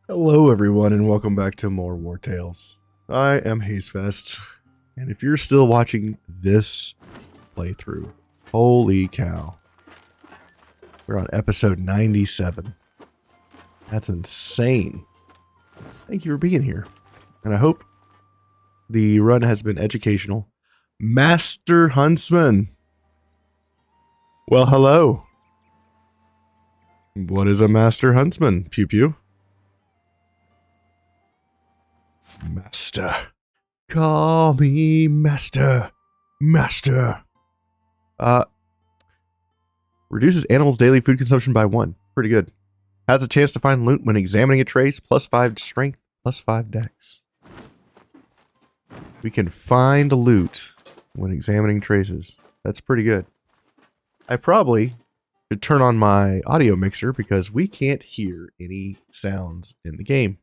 Hello everyone and welcome back to more Wartales. I am Hazefest, and if you're still watching this playthrough, holy cow. We're on episode 97. That's insane. Thank you for being here. And I hope the run has been educational. Master Huntsman. Well, hello. What is a Master Huntsman, Pew Pew? Master. Call me Master. Master. Reduces animals' daily food consumption by 1. Pretty good. Has a chance to find loot when examining a trace. +5 strength, +5 dex. We can find loot when examining traces. That's pretty good. I probably should turn on my audio mixer because we can't hear any sounds in the game.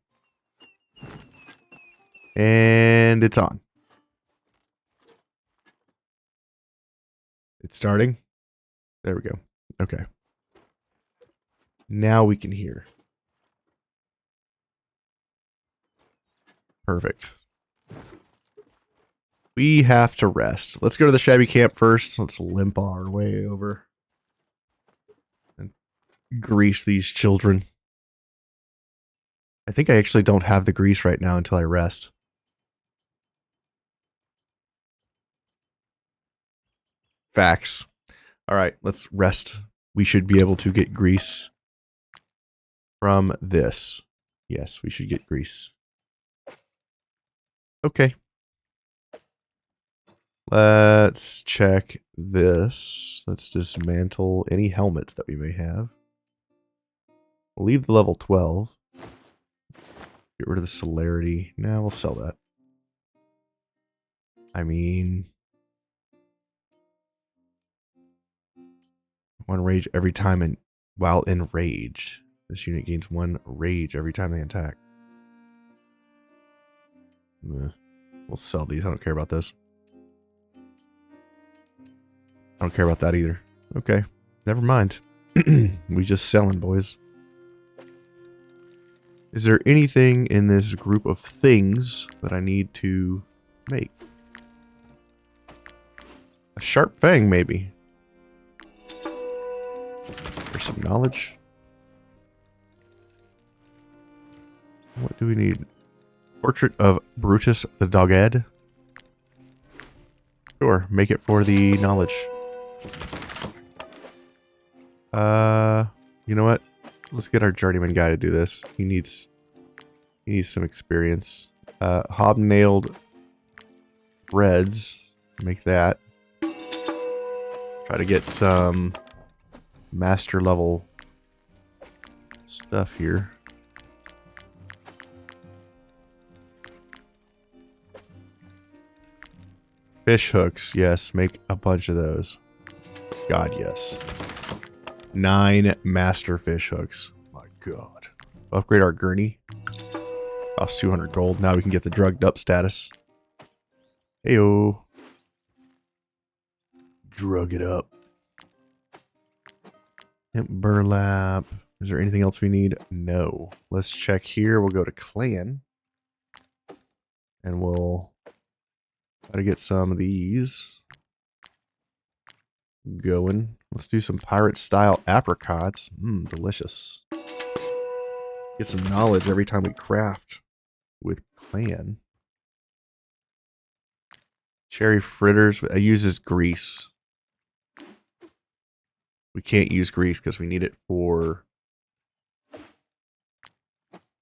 And it's on. It's starting. There we go. Okay. Now we can hear. Perfect. We have to rest. Let's go to the Shabby camp first. Let's limp our way over. And grease these children. I think I actually don't have the grease right now until I rest. Facts. All right, let's rest. We should be able to get grease from this. Yes, we should get grease. Okay. Let's check this. Let's dismantle any helmets that we may have. We'll leave the level 12. Get rid of the celerity. Now we'll sell that. I mean, 1 rage every time while enraged. This unit gains 1 rage every time they attack. We'll sell these. I don't care about this. I don't care about that either. Okay. Never mind. We just selling, boys. Is there anything in this group of things that I need to make? A sharp fang, maybe. There's some knowledge. What do we need? Portrait of Brutus the Dogged. Sure, make it for the knowledge. You know what? Let's get our journeyman guy to do this. He needs some experience. Hobnailed reds. Make that. Try to get some master level stuff here. Fish hooks, yes, make a bunch of those. God, yes. 9 master fish hooks. My God. Upgrade our gurney. Cost 200 gold. Now we can get the drugged up status. Heyo. Drug it up. Hemp burlap. Is there anything else we need? No. Let's check here. We'll go to clan. And we'll try to get some of these going. Let's do some pirate style apricots. Delicious. Get some knowledge every time we craft with clan. Cherry fritters. It uses grease. We can't use grease because we need it for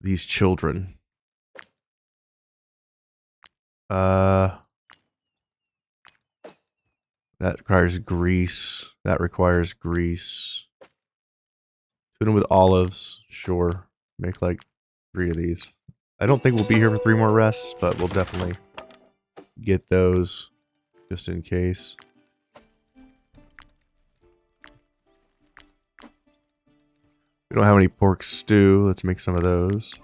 these children. That requires grease. That requires grease. Tuna with olives. Sure. Make like 3 of these. I don't think we'll be here for 3 more rests, but we'll definitely get those just in case. We don't have any pork stew. Let's make some of those.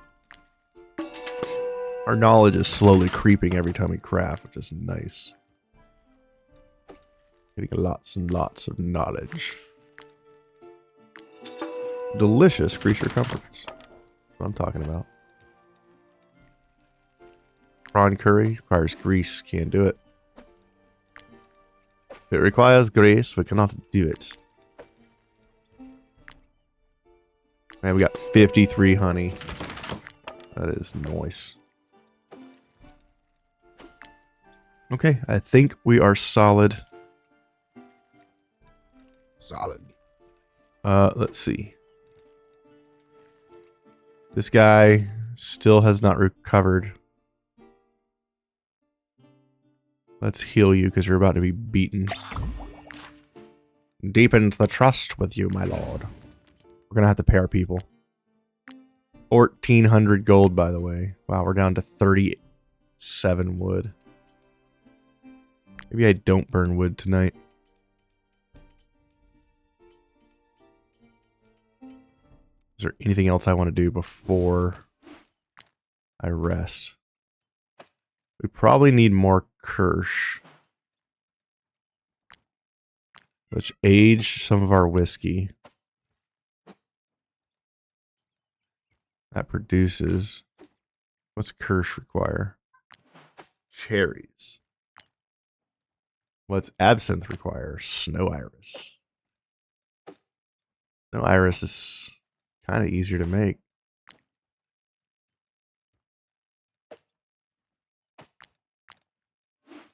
Our knowledge is slowly creeping every time we craft, which is nice. Getting lots and lots of knowledge. Delicious creature comforts. That's what I'm talking about. Prawn curry requires grease. Can't do it. It requires grease. We cannot do it. Man, we got 53 honey. That is nice. Okay, I think we are solid. Solid. Let's see. This guy still has not recovered. Let's heal you because you're about to be beaten. Deepens the trust with you, my lord. We're gonna have to pay our people. 1,400 gold, by the way. Wow, we're down to 37 wood. Maybe I don't burn wood tonight. Is there anything else I want to do before I rest? We probably need more Kirsch. Let's age some of our whiskey. That produces... What's Kirsch require? Cherries. What's absinthe require? Snow iris. Snow iris is kind of easier to make.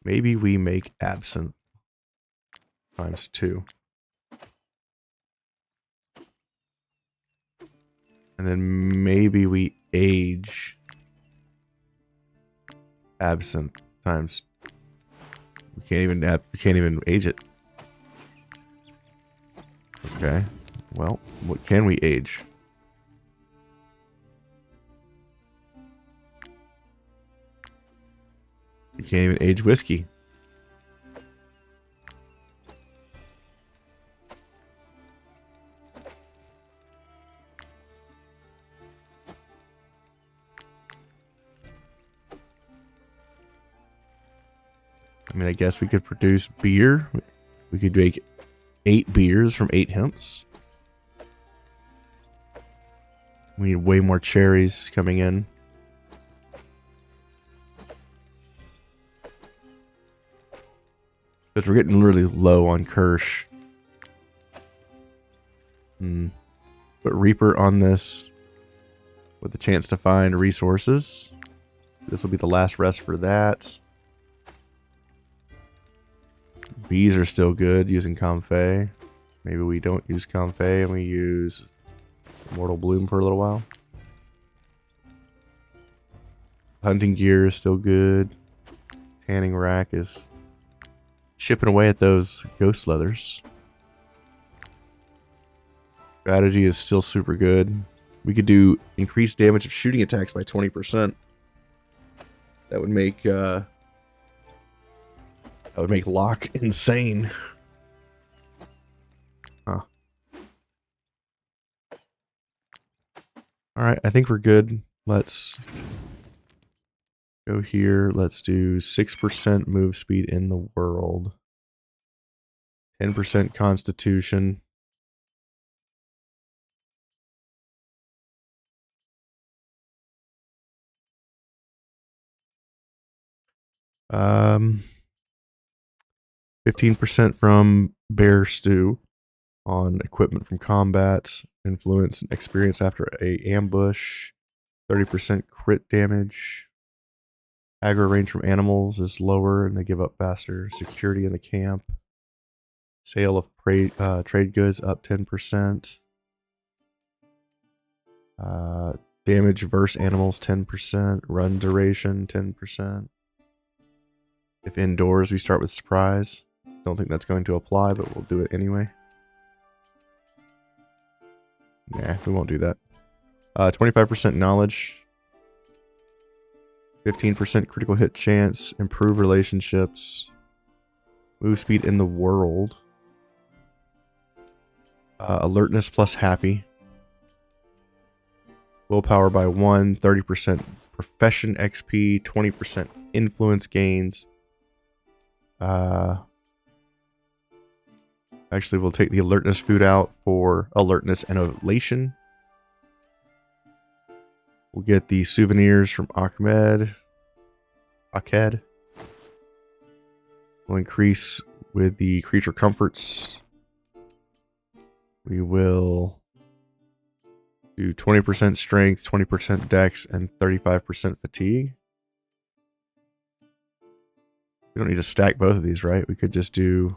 Maybe we make absinthe times 2. And then maybe we age absinthe times. We can't even age it. Okay. Well, what can we age? You can't even age whiskey. I mean, I guess we could produce beer. We could make 8 beers from 8 hemps. We need way more cherries coming in. Because we're getting really low on Kirsch. Put Reaper on this with a chance to find resources. This will be the last rest for that. Bees are still good using Comfey. Maybe we don't use Comfey and we use Immortal Bloom for a little while. Hunting gear is still good. Tanning rack is chipping away at those ghost leathers. Strategy is still super good. We could do increased damage of shooting attacks by 20%. That would make Locke insane. Huh. Alright, I think we're good. Let's go here. Let's do 6% move speed in the world. 10% constitution. Um, 15% from Bear Stew on equipment from combat, influence and experience after a ambush, 30% crit damage. Aggro range from animals is lower and they give up faster. Security in the camp. Sale of trade goods up 10%. Damage versus animals 10%. Run duration 10%. If indoors, we start with surprise. Don't think that's going to apply, but we'll do it anyway. Nah, we won't do that. 25% knowledge. 15% critical hit chance. Improve relationships. Move speed in the world. Alertness plus happy. Willpower by 1. 30% profession XP. 20% influence gains. Actually, we'll take the alertness food out for alertness and elation. We'll get the souvenirs from Ahmed. Heqet. We'll increase with the creature comforts. We will do 20% strength, 20% dex, and 35% fatigue. We don't need to stack both of these, right? We could just do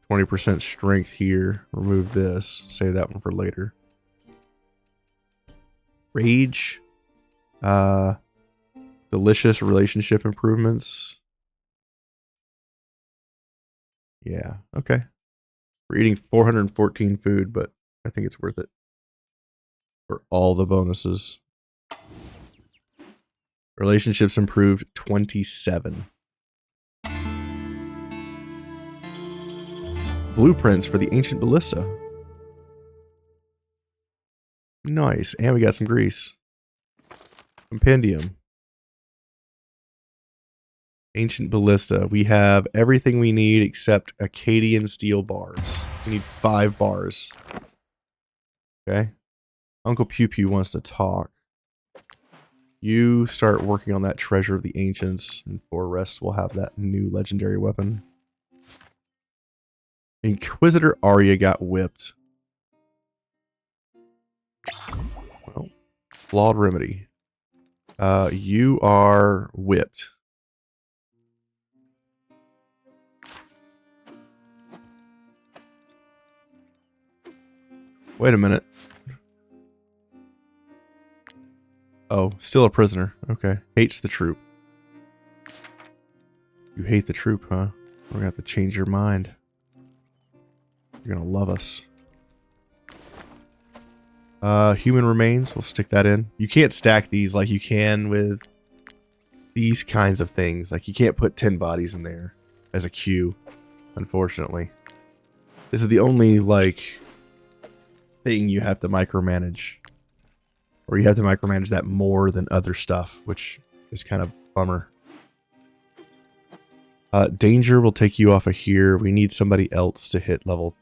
20% strength here. Remove this. Save that one for later. Rage. Delicious relationship improvements. Yeah, okay. We're eating 414 food, but I think it's worth it for all the bonuses. Relationships improved 27. Blueprints for the ancient ballista. Nice. And we got some grease. Compendium. Ancient ballista. We have everything we need except Akkadian steel bars. We need 5 bars. Okay. Uncle Pew Pew wants to talk. You start working on that treasure of the ancients, and for rest we'll have that new legendary weapon. Inquisitor Arya got whipped. Well, flawed remedy. You are whipped. Wait a minute. Oh, still a prisoner. Okay. Hates the troop. You hate the troop, huh? We're gonna have to change your mind. You're gonna love us. Human remains. We'll stick that in. You can't stack these like you can with these kinds of things. Like, you can't put 10 bodies in there as a queue, unfortunately. This is the only, like, thing you have to micromanage. Or you have to micromanage that more than other stuff, which is kind of bummer. Danger will take you off of here. We need somebody else to hit level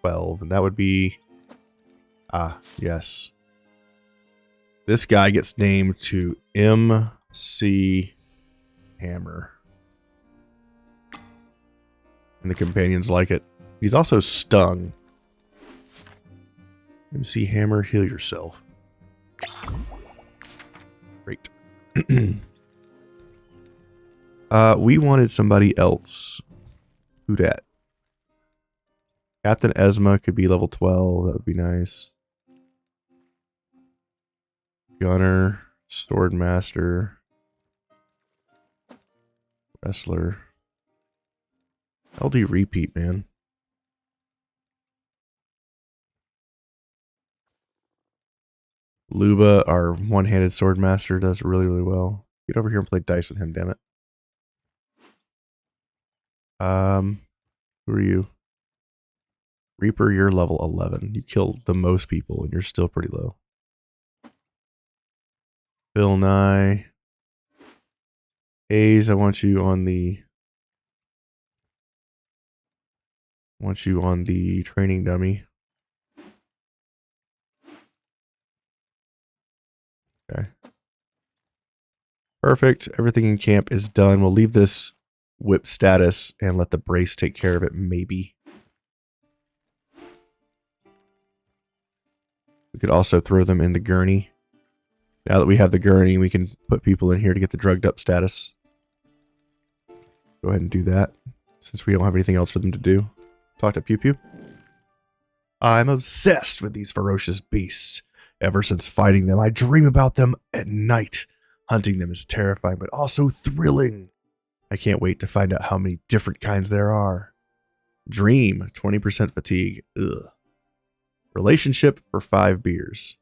12, and that would be... Ah, yes. This guy gets named to MC Hammer. And the companions like it. He's also stung. MC Hammer, heal yourself. Great. We wanted somebody else. Who dat? Captain Esma could be level 12. That would be nice. Gunner, Swordmaster, Wrestler. LD repeat, man. Luba, our one-handed Swordmaster, does really, really well. Get over here and play dice with him, damn it. Who are you? Reaper, you're level 11. You killed the most people, and you're still pretty low. Bill Nye. Hayes, I want you on the training dummy. Okay. Perfect. Everything in camp is done. We'll leave this whip status and let the brace take care of it, maybe. We could also throw them in the gurney. Now that we have the gurney, we can put people in here to get the drugged up status. Go ahead and do that, since we don't have anything else for them to do. Talk to Pew Pew. I'm obsessed with these ferocious beasts. Ever since fighting them, I dream about them at night. Hunting them is terrifying, but also thrilling. I can't wait to find out how many different kinds there are. Dream, 20% fatigue. Ugh. Relationship for 5 beers.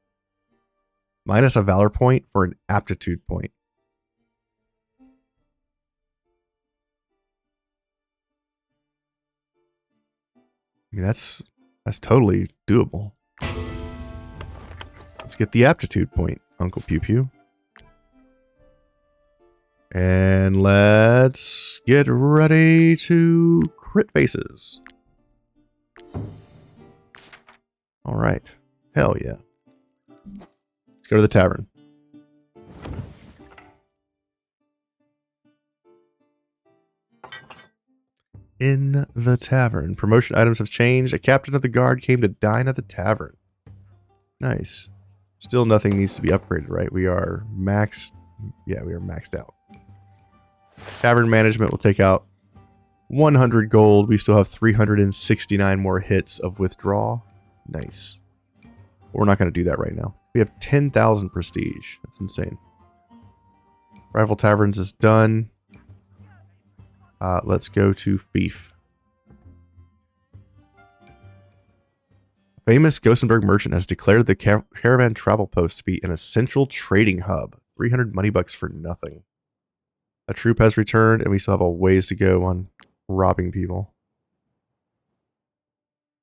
Minus a valor point for an aptitude point. I mean, that's totally doable. Let's get the aptitude point, Uncle Pew Pew. And let's get ready to crit faces. All right. Hell yeah. Let's go to the tavern. in the tavern. Promotion items have changed. A captain of the guard came to dine at the tavern. Nice. Still nothing needs to be upgraded, right? We are maxed. Yeah, we are maxed out. Tavern management will take out 100 gold. We still have 369 more hits of withdraw. Nice. We're not going to do that right now. We have 10,000 prestige. That's insane. Rival Taverns is done. Let's go to Fief. Famous Gothenburg merchant has declared the caravan travel post to be an essential trading hub. 300 money bucks for nothing. A troop has returned, and we still have a ways to go on robbing people.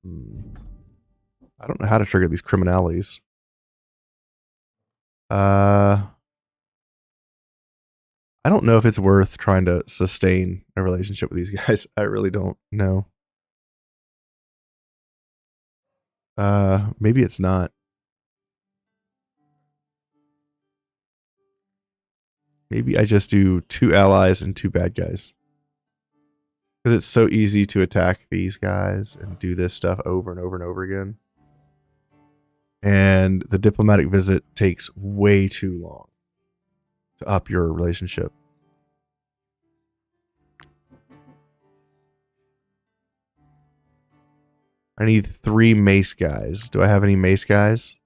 I don't know how to trigger these criminalities. I don't know if it's worth trying to sustain a relationship with these guys. I really don't know. Maybe it's not. Maybe I just do 2 allies and 2 bad guys. Because it's so easy to attack these guys and do this stuff over and over and over again. And the diplomatic visit takes way too long to up your relationship. I need 3 mace guys. Do I have any mace guys?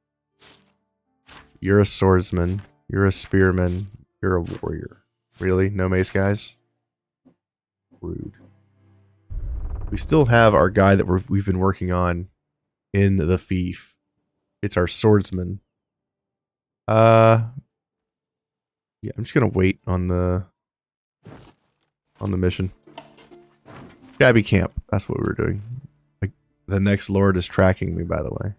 You're a swordsman. You're a spearman. You're a warrior. Really? No mace guys? Rude. We still have our guy that we've been working on in the Fief. It's our swordsman. Yeah, I'm just gonna wait on the mission. Shabby camp. That's what we were doing. Like, the next lord is tracking me, by the way.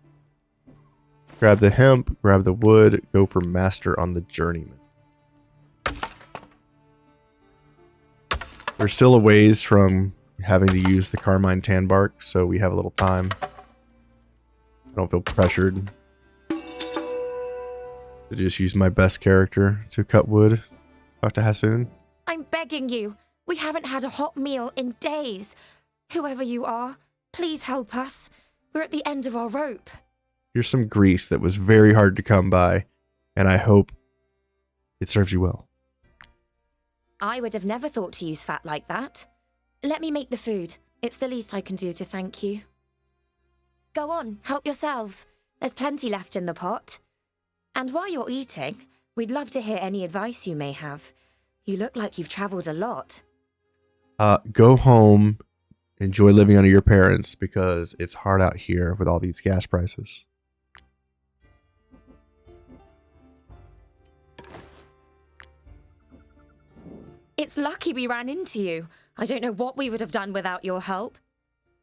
Grab the hemp, grab the wood, go for master on the journeyman. We're still a ways from having to use the carmine tan bark, so we have a little time. I don't feel pressured to just use my best character to cut wood. Talk to Hassoon. I'm begging you. We haven't had a hot meal in days. Whoever you are, please help us. We're at the end of our rope. Here's some grease that was very hard to come by, and I hope it serves you well. I would have never thought to use fat like that. Let me make the food. It's the least I can do to thank you. Go on, help yourselves. There's plenty left in the pot. And while you're eating, we'd love to hear any advice you may have. You look like you've traveled a lot. Go home, enjoy living under your parents, because it's hard out here with all these gas prices. It's lucky we ran into you. I don't know what we would have done without your help.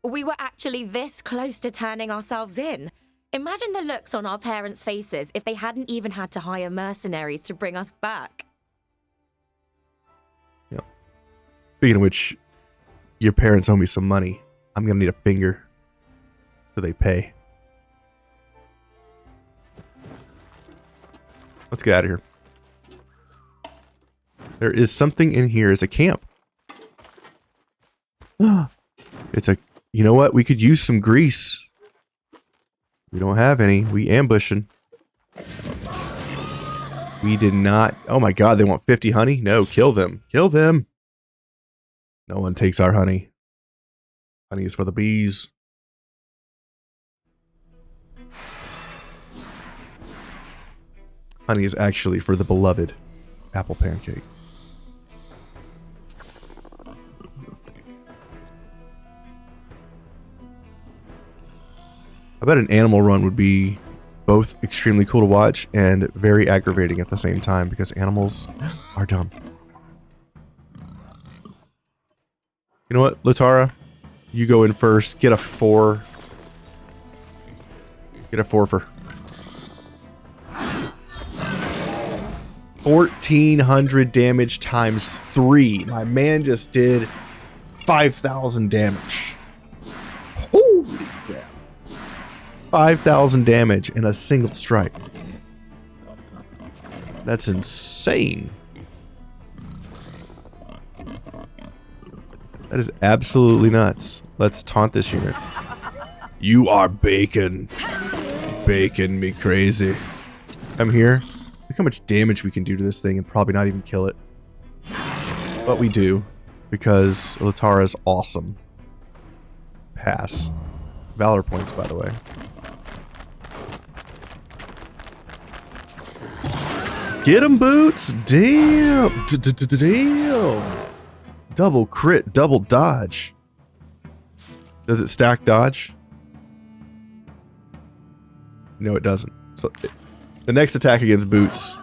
We were actually this close to turning ourselves in. Imagine the looks on our parents' faces if they hadn't even had to hire mercenaries to bring us back. Yep. Speaking of which, your parents owe me some money. I'm gonna need a finger so they pay. Let's get out of here. There is something in here. It's a camp. It's a... You know what? We could use some grease. We don't have any. We ambushing. We did not... Oh my god, they want 50 honey? No, kill them. Kill them. No one takes our honey. Honey is for the bees. Honey is actually for the beloved apple pancake. I bet an animal run would be both extremely cool to watch and very aggravating at the same time because animals are dumb. You know what, Latara? You go in first. Get a 4. Get a 4 for 1,400 damage times 3. My man just did 5,000 damage. Holy crap. 5,000 damage in a single strike. That's insane. That is absolutely nuts. Let's taunt this unit. You are bacon. Bacon me crazy. I'm here. Look how much damage we can do to this thing and probably not even kill it. But we do. Because Latara is awesome. Pass. Valor points, by the way. Get him, Boots! Damn! Damn! Double crit, double dodge. Does it stack dodge? No, it doesn't. So the next attack against Boots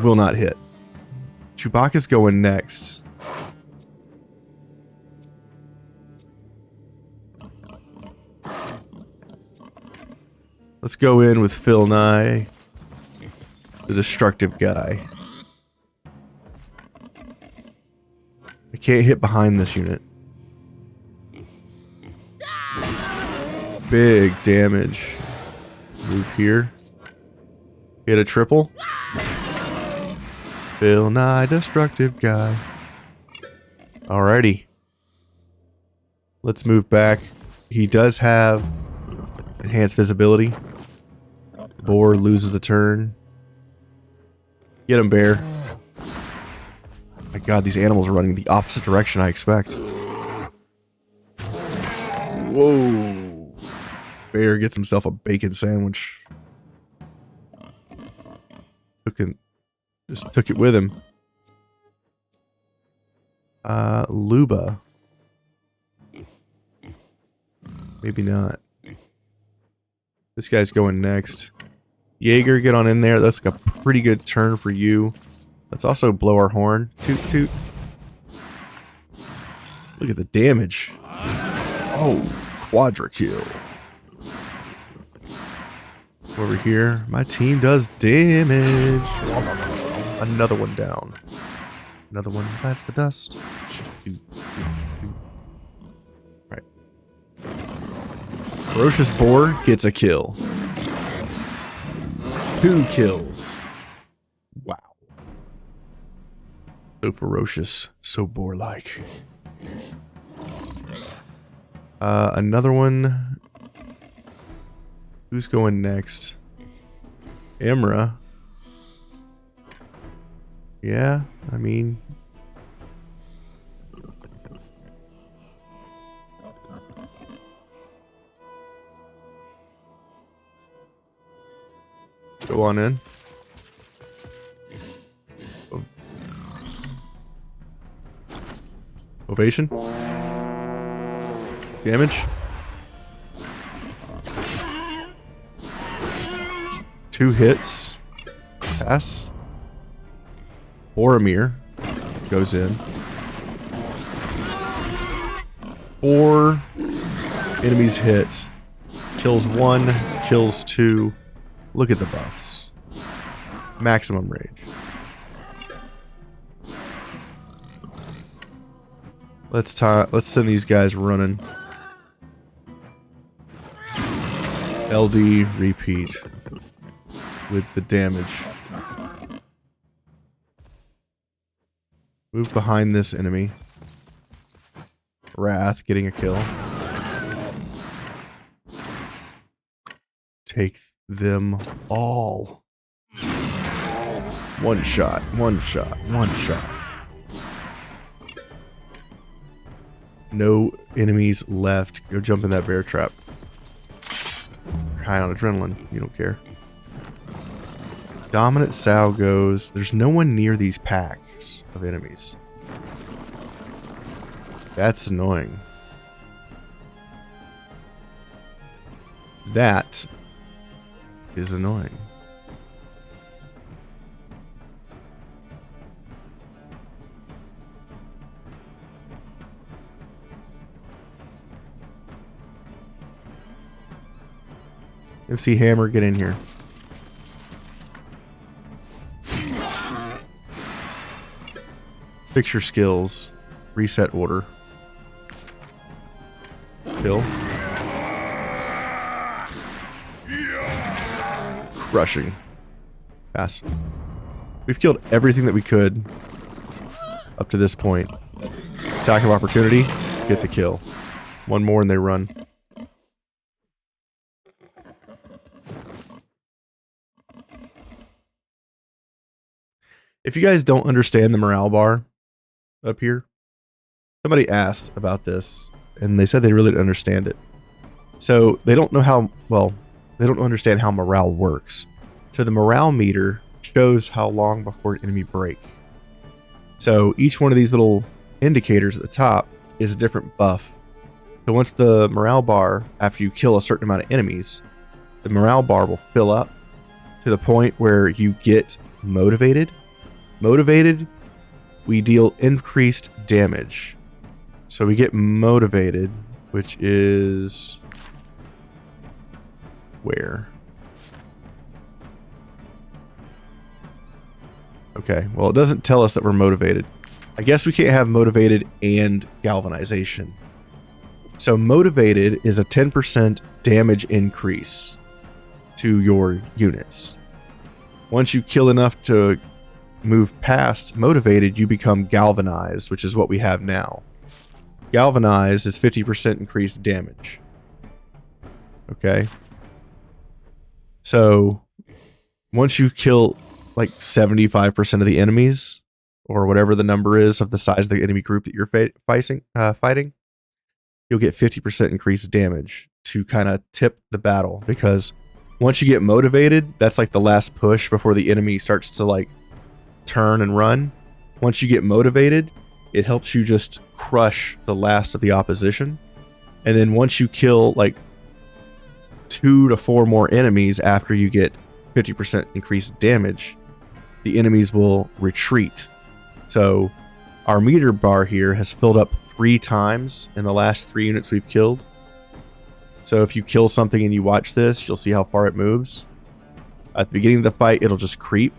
will not hit. Chewbacca's going next. Let's go in with Phil Nye, the destructive guy. I can't hit behind this unit. Big damage. Move here. Hit a triple. Phil Nye, destructive guy. Alrighty. Let's move back. He does have enhanced visibility. Boar loses a turn. Get him, Bear. My god, these animals are running the opposite direction I expect. Whoa. Bear gets himself a bacon sandwich. Just took it with him. Luba. Maybe not. This guy's going next. Jaeger, get on in there. That's like a pretty good turn for you. Let's also blow our horn. Toot toot. Look at the damage. Oh, quadra kill. Over here, my team does damage. Another one down. Another one bites the dust. Right. Ferocious Boar gets a kill. 2 kills. Wow. So ferocious, so boar-like. Another one. Who's going next? Imra. Yeah, I mean... Go on in. Ovation. Damage. 2 hits. Pass. Boromir goes in. 4 enemies hit. Kills 1, kills 2. Look at the buffs. Maximum rage. Let's send these guys running. LD repeat with the damage. Move behind this enemy. Wrath getting a kill. Take them all. One shot, one shot, one shot. No enemies left. Go jump in that bear trap. You're high on adrenaline. You don't care. Dominant Sow goes. There's no one near these packs of enemies. That's annoying. That is annoying. MC Hammer, get in here. Fix your skills. Reset order. Kill. Crushing. Pass. We've killed everything that we could up to this point. Attack of opportunity. Get the kill. One more and they run. If you guys don't understand the morale bar up here, somebody asked about this and they said they really didn't understand it. So they don't know how, well, they don't understand how morale works. So the morale meter shows how long before an enemy break. So each one of these little indicators at the top is a different buff. So once the morale bar, after you kill a certain amount of enemies, the morale bar will fill up to the point where you get motivated. Motivated, we deal increased damage. So we get motivated, which is where? Okay, well, it doesn't tell us that we're motivated. I guess we can't have motivated and galvanization. So motivated is a 10% damage increase to your units. Once you kill enough to move past motivated, you become galvanized, which is what we have now. Galvanized is 50% increased damage. Okay. So once you kill like 75% of the enemies, or whatever the number is of the size of the enemy group that you're fighting, you'll get 50% increased damage to kind of tip the battle. Because once you get motivated, that's like the last push before the enemy starts to like turn and run. Once you get motivated, it helps you just crush the last of the opposition. And then once you kill like 2 to 4 more enemies after you get 50% increased damage, the enemies will retreat. So our meter bar here has filled up 3 times in the last 3 units we've killed. So if you kill something and you watch this, you'll see how far it moves. At the beginning of the fight, it'll just creep.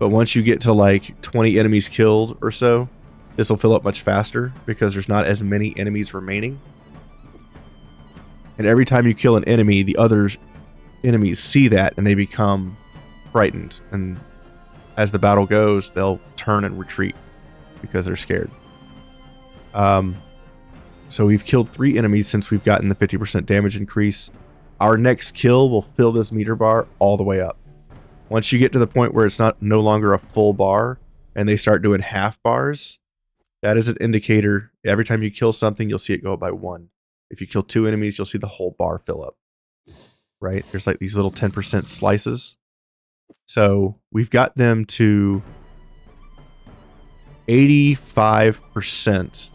But once you get to like 20 enemies killed or so, this will fill up much faster because there's not as many enemies remaining. And every time you kill an enemy, the other enemies see that and they become frightened. And as the battle goes, they'll turn and retreat because they're scared. So we've killed 3 enemies since we've gotten the 50% damage increase. Our next kill will fill this meter bar all the way up. Once you get to the point where it's no longer a full bar and they start doing half bars, that is an indicator. Every time you kill something, you'll see it go up by 1. If you kill 2 enemies, you'll see the whole bar fill up. Right? There's like these little 10% slices. So we've got them to 85%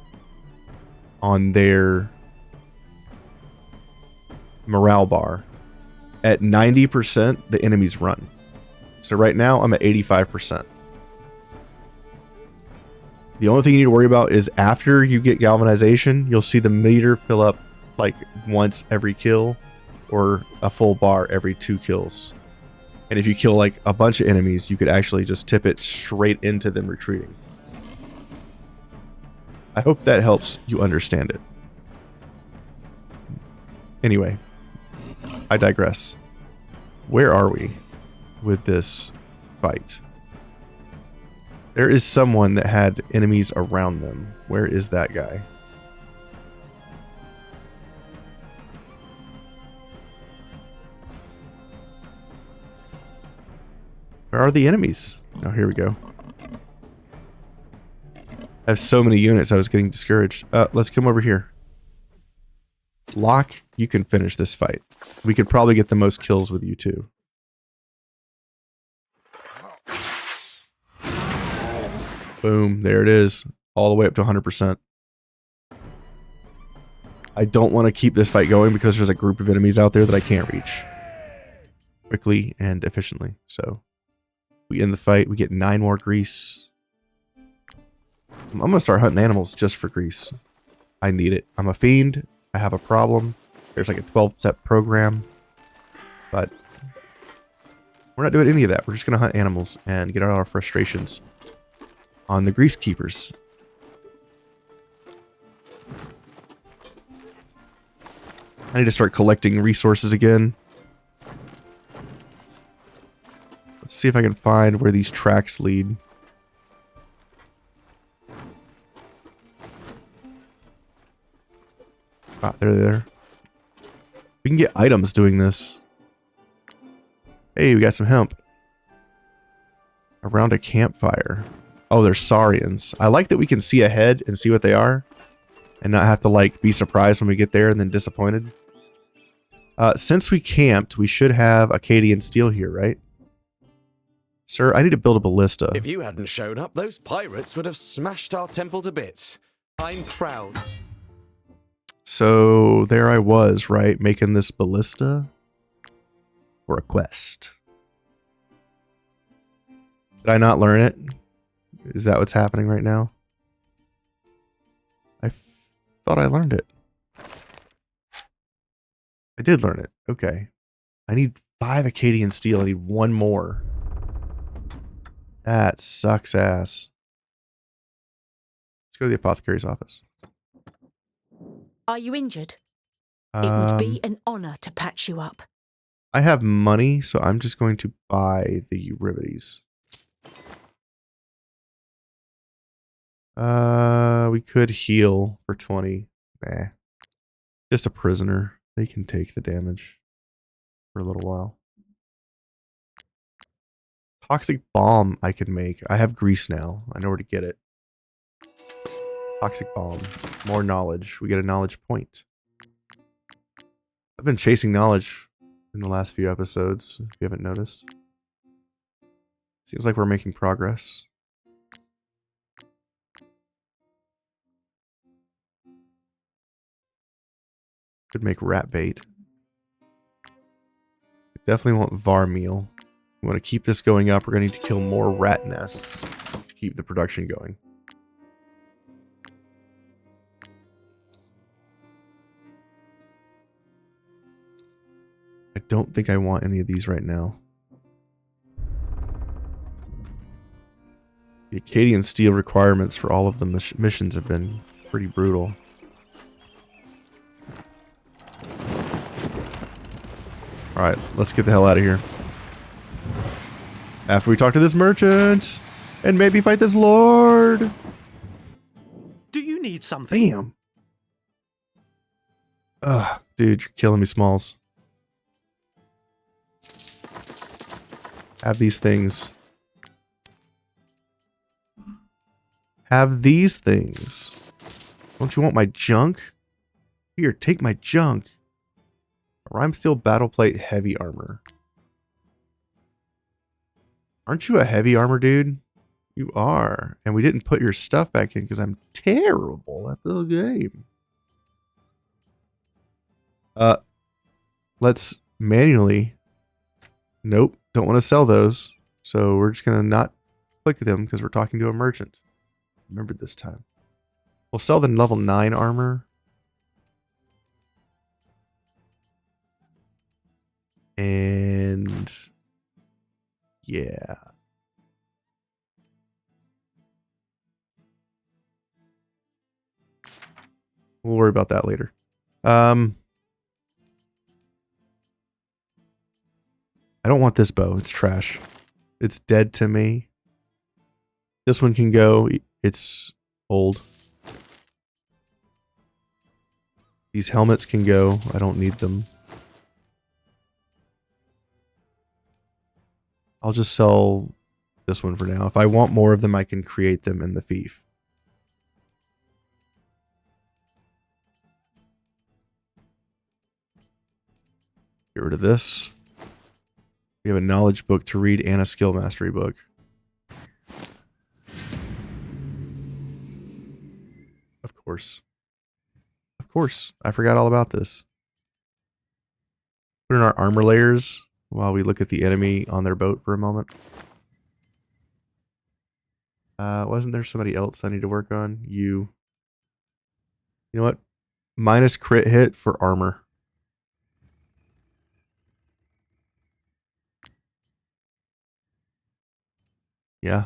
on their morale bar. At 90%, the enemies run. So right now, I'm at 85%. The only thing you need to worry about is after you get galvanization, you'll see the meter fill up like once every kill or a full bar every 2 kills. And if you kill like a bunch of enemies, you could actually just tip it straight into them retreating. I hope that helps you understand it. Anyway, I digress. Where are we with this fight? There is someone that had enemies around them. Where is that guy? Where are the enemies? Oh, here we go. I have so many units, I was getting discouraged. Let's come over here. Locke, you can finish this fight. We could probably get the most kills with you too. Boom, there it is. All the way up to 100%. I don't want to keep this fight going because there's a group of enemies out there that I can't reach quickly and efficiently. So we end the fight. We get 9 more grease. I'm going to start hunting animals just for grease. I need it. I'm a fiend. I have a problem. There's like a 12-step program. But we're not doing any of that. We're just going to hunt animals and get out our frustrations on the grease keepers. I need to start collecting resources again. Let's see if I can find where these tracks lead. Ah, there. We can get items doing this. Hey, we got some hemp. Around a campfire. Oh, they're saurians. I like that we can see ahead and see what they are. And not have to, like, be surprised when we get there and then disappointed. Since we camped, we should have Akkadian steel here, right? Sir, I need to build a ballista. If you hadn't shown up, those pirates would have smashed our temple to bits. I'm proud. So, there I was, right? Making this ballista for a quest. Did I not learn it? Is that what's happening right now? I thought I learned it. I did learn it. Okay. I need 5 Akkadian steel. I need 1 more. That sucks ass. Let's go to the apothecary's office. Are you injured? It would be an honor to patch you up. I have money, so I'm just going to buy the remedies. We could heal for 20. Nah. Just a prisoner. They can take the damage for a little while. Toxic bomb I could make. I have grease now. I know where to get it. Toxic bomb. More knowledge. We get a knowledge point. I've been chasing knowledge in the last few episodes, if you haven't noticed. Seems like we're making progress. Could make rat bait. Definitely want var meal. We want to keep this going up. We're going to need to kill more rat nests to keep the production going. I don't think I want any of these right now. The Akkadian steel requirements for all of the missions have been pretty brutal. Alright, let's get the hell out of here. After we talk to this merchant, and maybe fight this lord. Do you need something? Damn. Ugh, dude, you're killing me, Smalls. Have these things. Have these things. Don't you want my junk? Here, take my junk. Rhyme steel battle plate heavy armor. Aren't you a heavy armor dude? You are. And we didn't put your stuff back in because I'm terrible at the game. Let's manually. Nope. Don't want to sell those. So we're just going to not click them because we're talking to a merchant. Remember this time. We'll sell the level 9 armor. And yeah. We'll worry about that later. I don't want this bow. It's trash. It's dead to me. This one can go. It's old. These helmets can go. I don't need them. I'll just sell this one for now. If I want more of them, I can create them in the Fief. Get rid of this. We have a knowledge book to read and a skill mastery book. Of course. Of course. I forgot all about this. Put in our armor layers while we look at the enemy on their boat for a moment. Wasn't there somebody else I need to work on? You know what? Minus crit hit for armor. Yeah.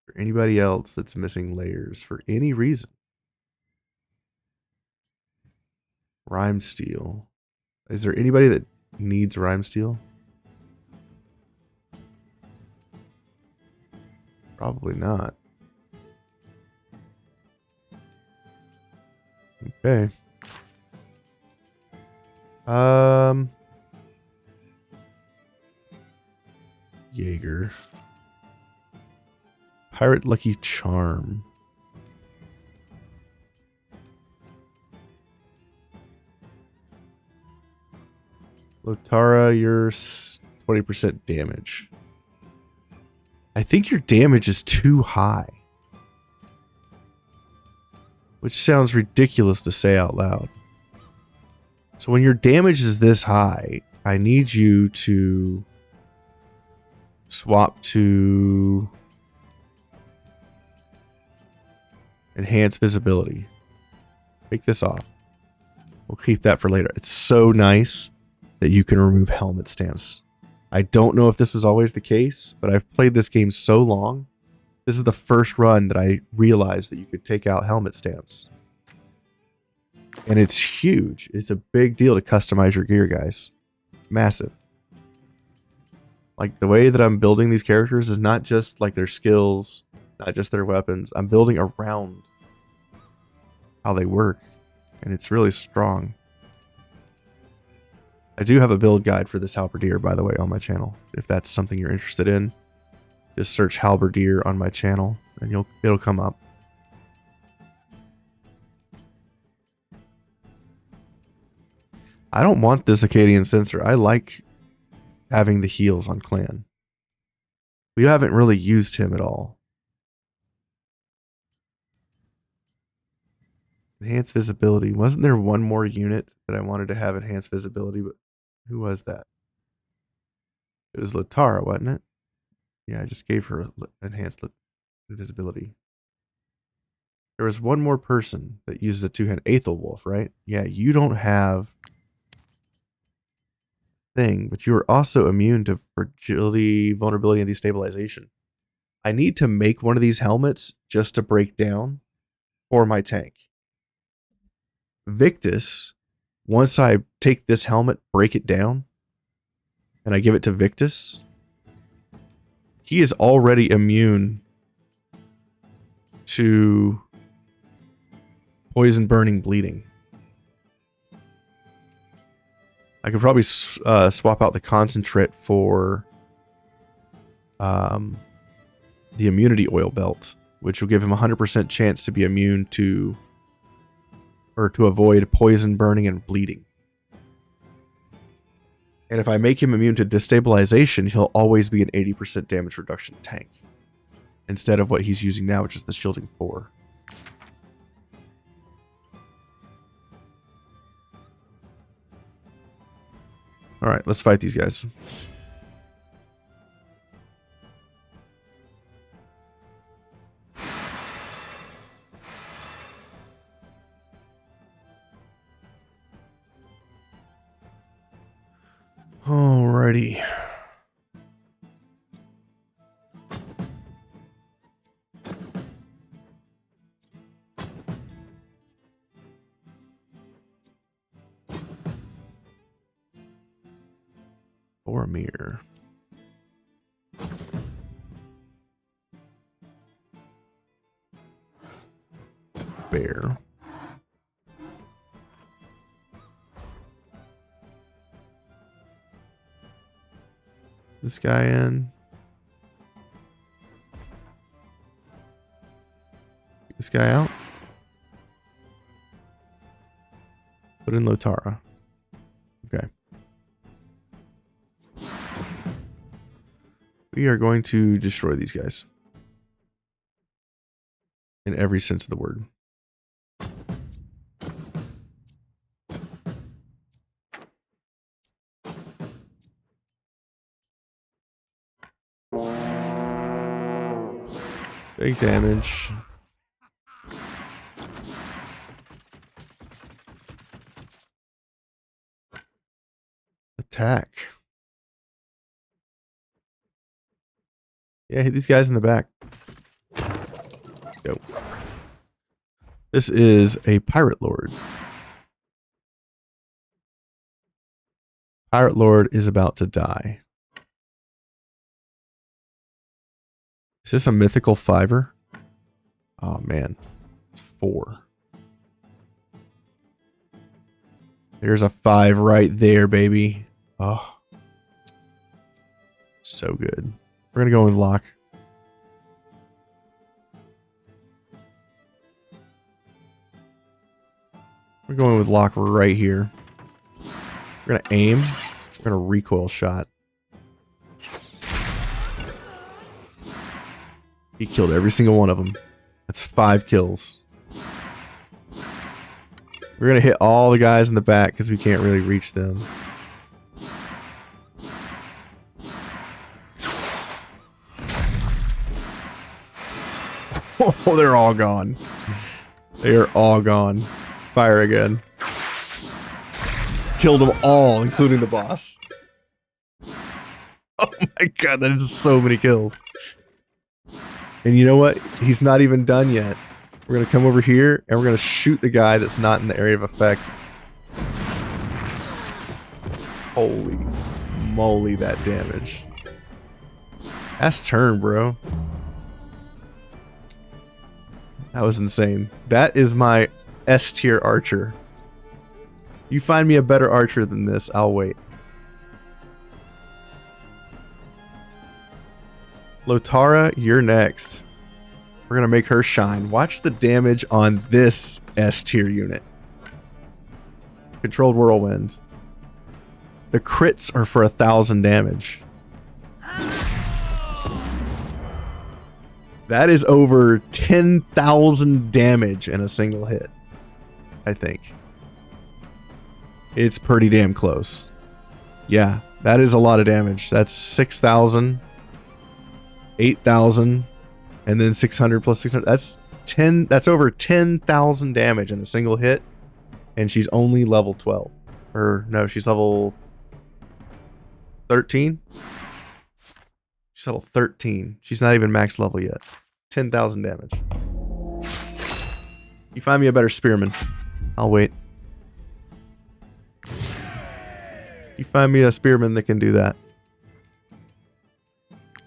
For anybody else that's missing layers for any reason. Rhyme steel. Is there anybody that needs rhyme steel? Probably not. Okay. Jaeger. Pirate Lucky Charm. Lotara, you're 20% damage. I think your damage is too high. Which sounds ridiculous to say out loud. So when your damage is this high, I need you to swap to enhance visibility. Take this off. We'll keep that for later. It's so nice that you can remove helmet stamps. I don't know if this was always the case, but I've played this game so long. This is the first run that I realized that you could take out helmet stamps. And it's huge. It's a big deal to customize your gear, guys. Massive. Like, the way that I'm building these characters is not just like their skills, not just their weapons. I'm building around how they work. And it's really strong. I do have a build guide for this halberdier, by the way, on my channel. If that's something you're interested in, just search halberdier on my channel and it'll come up. I don't want this Akkadian censer. I like having the heals on Clan. We haven't really used him at all. Enhanced visibility. Wasn't there one more unit that I wanted to have enhanced visibility? But who was that? It was Lotara, wasn't it? Yeah, I just gave her enhanced invisibility. There was one more person that uses a two-hand Aethelwolf, right? Yeah, you don't have thing, but you are also immune to fragility, vulnerability, and destabilization. I need to make one of these helmets just to break down for my tank. Victus, once I take this helmet, break it down, and I give it to Victus, he is already immune to poison, burning, bleeding. I could probably swap out the concentrate for the immunity oil belt, which will give him a 100% chance to be immune to, or to avoid poison, burning, and bleeding. And if I make him immune to destabilization, he'll always be an 80% damage reduction tank, instead of what he's using now, which is the shielding 4. Alright, let's fight these guys. Alrighty. Boromir. Bear. This guy in. Get this guy out. Put in Lotara. Okay. We are going to destroy these guys. In every sense of the word. Big damage. Attack. Yeah, hit these guys in the back. Go. This is a pirate lord. Pirate lord is about to die. Pirate Lord is Is this a mythical fiver? Oh man, it's 4. There's a 5 right there, baby. Oh, so good. We're gonna go with lock. We're going with lock right here. We're gonna aim. We're gonna recoil shot. He killed every single one of them. That's 5 kills. We're gonna hit all the guys in the back because we can't really reach them. Oh, they're all gone. They are all gone. Fire again. Killed them all, including the boss. Oh my god, that is so many kills. And you know what? He's not even done yet. We're going to come over here, and we're going to shoot the guy that's not in the area of effect. Holy moly, that damage. That's turn, bro. That was insane. That is my S tier archer. You find me a better archer than this, I'll wait. Lotara, you're next. We're going to make her shine. Watch the damage on this S tier unit. Controlled Whirlwind. The crits are for 1,000 damage. That is over 10,000 damage in a single hit, I think. It's pretty damn close. Yeah, that is a lot of damage. That's 6,000, 8,000, and then 600 plus 600. That's over 10,000 damage in a single hit, and she's only level 12. Or no, she's level 13. She's level 13. She's not even max level yet. 10,000 damage. You find me a better spearman, I'll wait. You find me a spearman that can do that.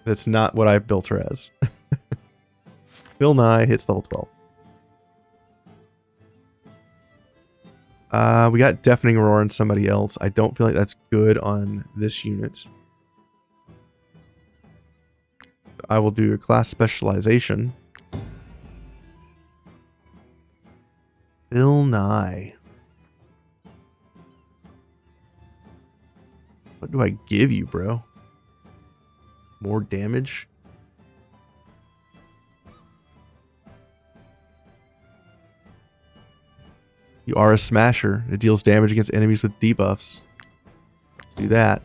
That's not what I built her as. Bill Nye hits level 12. We got Deafening Roar on somebody else. I don't feel like that's good on this unit. I will do a class specialization. Bill Nye. What do I give you, bro? More damage? You are a smasher. It deals damage against enemies with debuffs. Let's do that.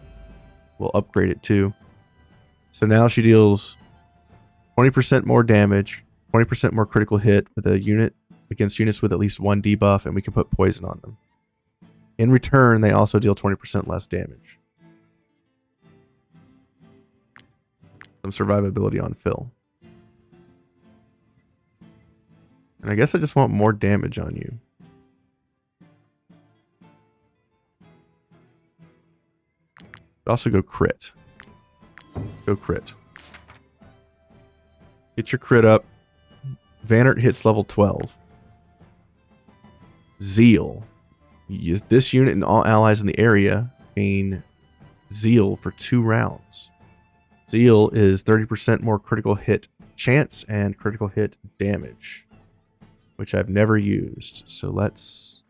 We'll upgrade it too. So now she deals 20% more damage, 20% more critical hit with a unit against units with at least 1 debuff, and we can put poison on them. In return, they also deal 20% less damage. Some survivability on Phil. And I guess I just want more damage on you. But also go crit. Go crit. Get your crit up. Vanert hits level 12. Zeal. This unit and all allies in the area gain Zeal for 2 rounds. Zeal is 30% more critical hit chance and critical hit damage, which I've never used. So let's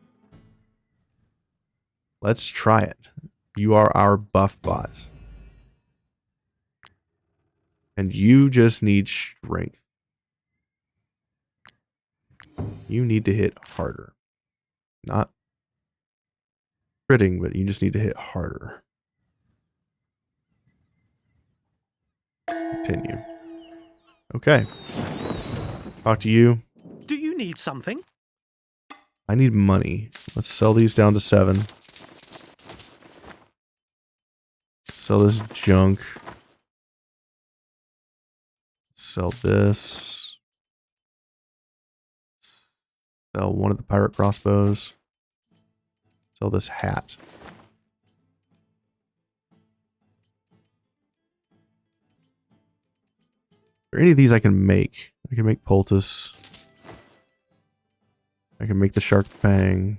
try it. You are our buff bot. And you just need strength. You need to hit harder. Not critting, but you just need to hit harder. Continue. Okay. Talk to you. Do you need something? I need money. Let's sell these down to 7. Sell this junk. Sell this. Sell one of the pirate crossbows. Sell this hat. there any of these I can make? I can make poultice. I can make the shark fang.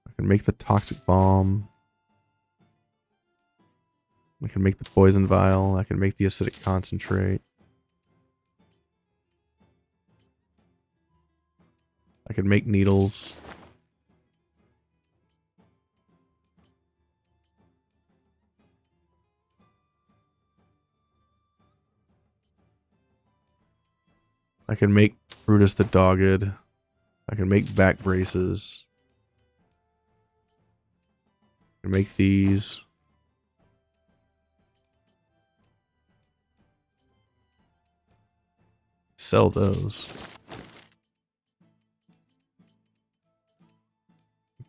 I can make the toxic bomb. I can make the poison vial. I can make the acidic concentrate. I can make needles. I can make Brutus the Dogged. I can make back braces. I can make these. Sell those.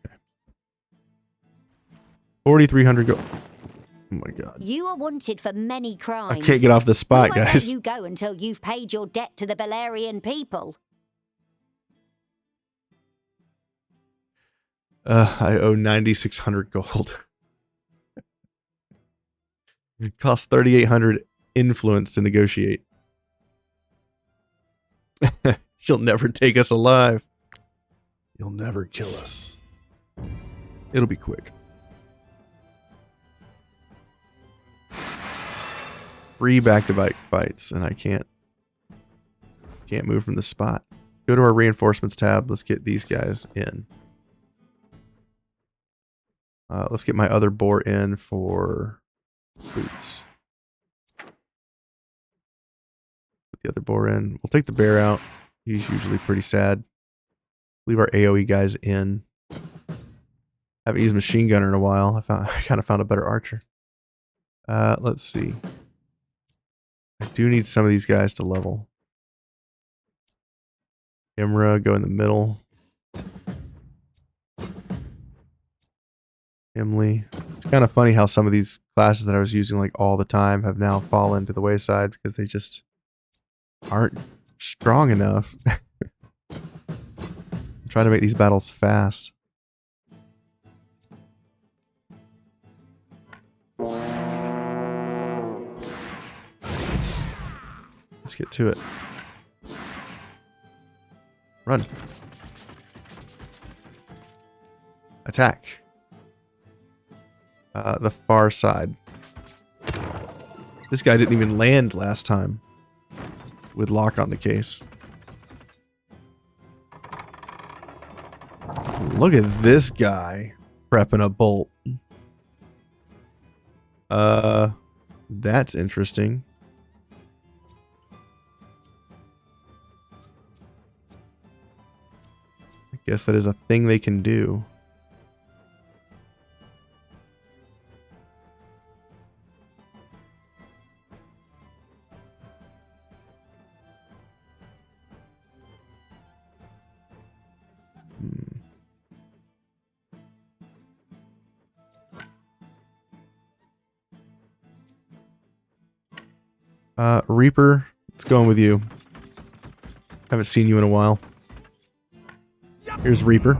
Okay. 4,300 go. Oh my god. You are wanted for many crimes. I can't get off the spot, We won't guys. let you go until you've paid your debt to the Balerian people. I owe 9,600 gold. It costs 3,800 influence to negotiate. You'll never take us alive. You'll never kill us. It'll be quick. 3 back-to-back fights, and I can't move from the spot. Go to our reinforcements tab. Let's get these guys in. Let's get my other boar in for boots. Put the other boar in. We'll take the bear out. He's usually pretty sad. Leave our AoE guys in. Haven't used machine gunner in a while. I kind of found a better archer. Let's see. I do need some of these guys to level. Imra, go in the middle. Emily. It's kind of funny how some of these classes that I was using like all the time have now fallen to the wayside because they just aren't strong enough. I'm trying to make these battles fast. Let's get to it. Run. Attack. The far side. This guy didn't even land last time with lock on the case. Look at this guy prepping a bolt. That's interesting. I guess that is a thing they can do. Reaper, let's go in with you. Haven't seen you in a while. Here's Reaper.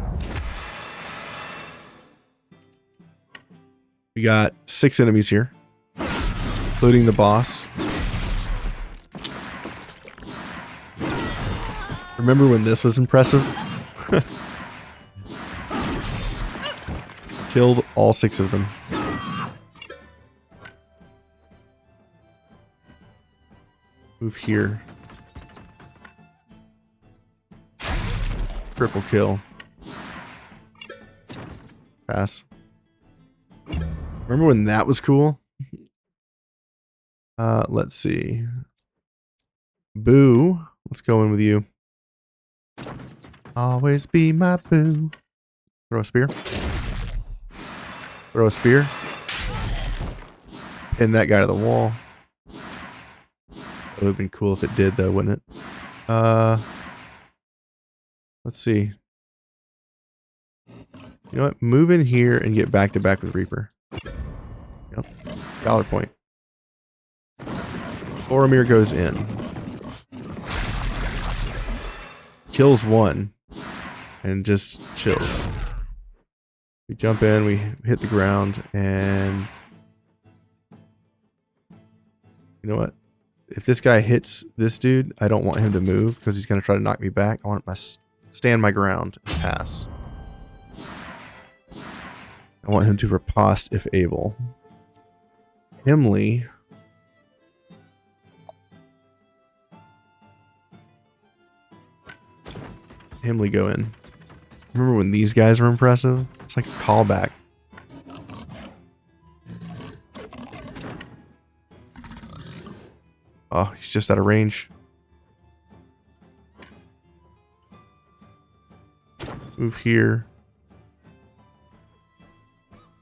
We got 6 enemies here, including the boss. Remember when this was impressive? Killed all 6 of them. Move here. Triple kill. Pass. Remember when that was cool? Let's see. Boo. Let's go in with you. Always be my boo. Throw a spear. Throw a spear. Pin that guy to the wall. It would have been cool if it did, though, wouldn't it? Let's see. You know what? Move in here and get back to back with Reaper. Yep. $1 point. Boromir goes in. Kills 1. And just chills. We jump in, we hit the ground, and You know what? If this guy hits this dude, I don't want him to move because he's going to try to knock me back. I want to stand my ground and pass. I want him to riposte if able. Himley. Himley go in. Remember when these guys were impressive? It's like a callback. Oh, he's just out of range. Move here.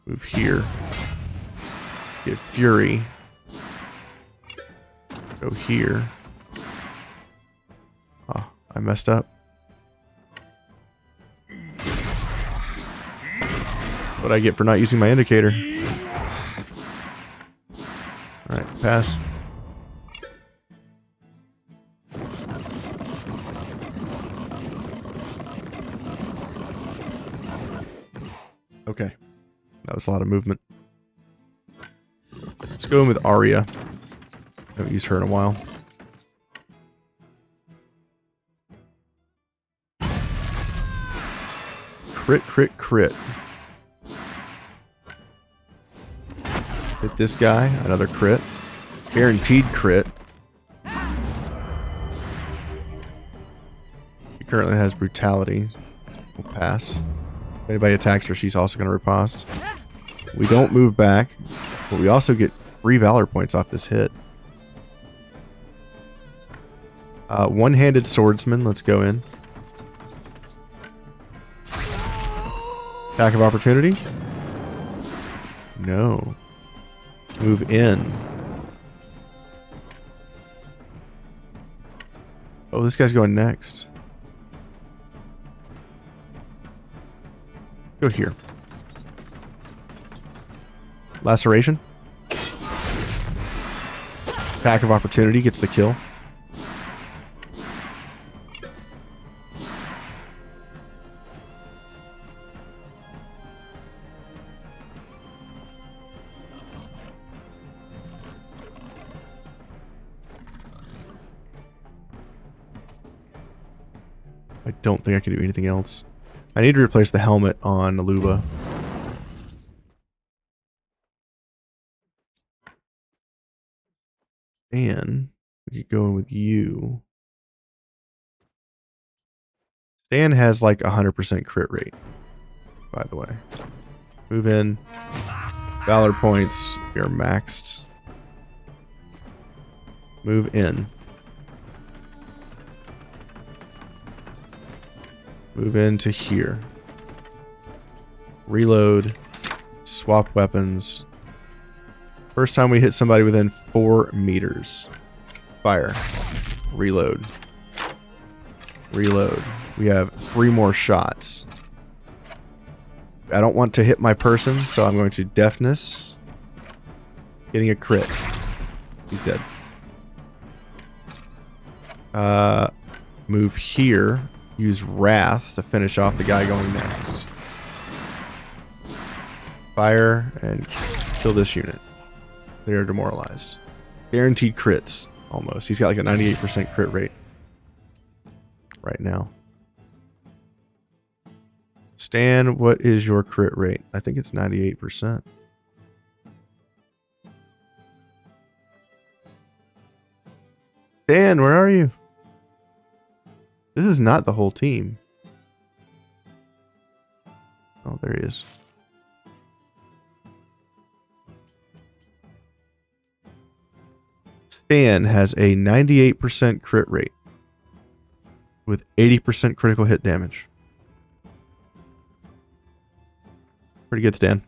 Move here. Get Fury. Go here. Oh, I messed up. What I get for not using my indicator. Alright, pass. Okay. That was a lot of movement. Let's go in with Arya. I haven't used her in a while. Crit, crit, crit. Hit this guy. Another crit. Guaranteed crit. She currently has brutality. We'll pass. If anybody attacks her, she's also going to riposte. We don't move back, but we also get 3 Valor points off this hit. One-handed swordsman. Let's go in. Attack of opportunity? No. Move in. Oh, this guy's going next. Go here. Laceration. Attack of opportunity gets the kill. I don't think I can do anything else. I need to replace the helmet on Aluba. And we could go in with you. Stan has like 100% crit rate, by the way. Move in. Valor points. We are maxed. Move in. Move into here. Reload. Swap weapons. First time we hit somebody within 4 meters. Fire. Reload. Reload. We have 3 more shots. I don't want to hit my person, so I'm going to deafness. Getting a crit. He's dead. Move here. Use Wrath to finish off the guy going next. Fire and kill this unit. They are demoralized. Guaranteed crits, almost. He's got like a 98% crit rate right now. Stan, what is your crit rate? I think it's 98%. Stan, where are you? This is not the whole team. Oh, there he is. Stan has a 98% crit rate with 80% critical hit damage. Pretty good, Stan.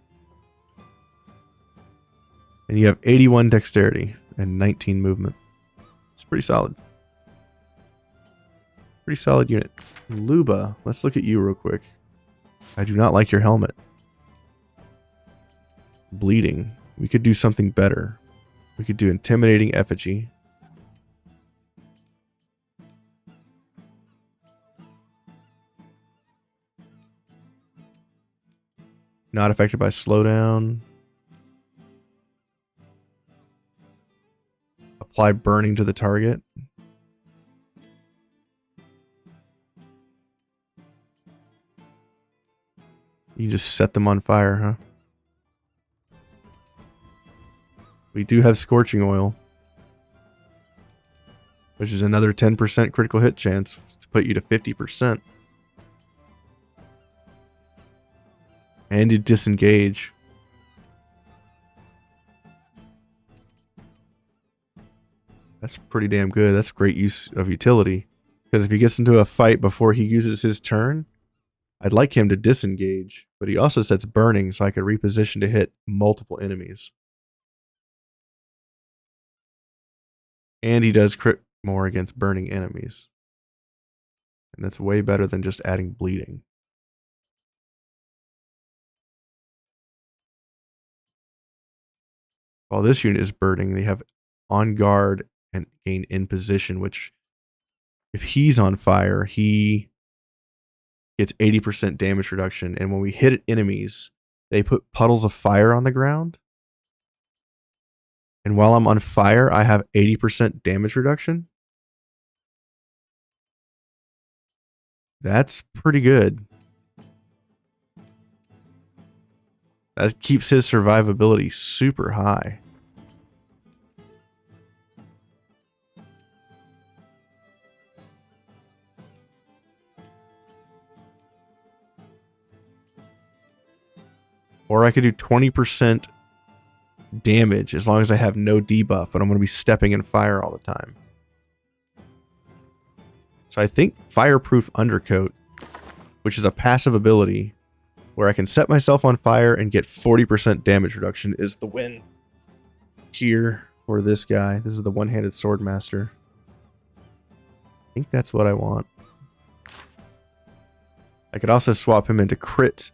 And you have 81 dexterity and 19 movement. It's pretty solid. Pretty solid unit. Luba, let's look at you real quick. I do not like your helmet. Bleeding. We could do something better. We could do intimidating effigy. Not affected by slowdown. A apply burning to the target. You just set them on fire, huh? We do have scorching oil, which is another 10% critical hit chance to put you to 50%. And you disengage. That's pretty damn good. That's great use of utility. Because if he gets into a fight before he uses his turn, I'd like him to disengage. But he also sets burning, so I could reposition to hit multiple enemies. And he does crit more against burning enemies. And that's way better than just adding bleeding. While this unit is burning, they have on guard and gain in position, which if he's on fire, he gets 80% damage reduction. And when we hit enemies, they put puddles of fire on the ground. And while I'm on fire, I have 80% damage reduction. That's pretty good. That keeps his survivability super high. Or I could do 20% damage as long as I have no debuff, and I'm going to be stepping in fire all the time. So I think Fireproof Undercoat, which is a passive ability where I can set myself on fire and get 40% damage reduction, is the win here for this guy. This is the one-handed swordmaster. I think that's what I want. I could also swap him into crit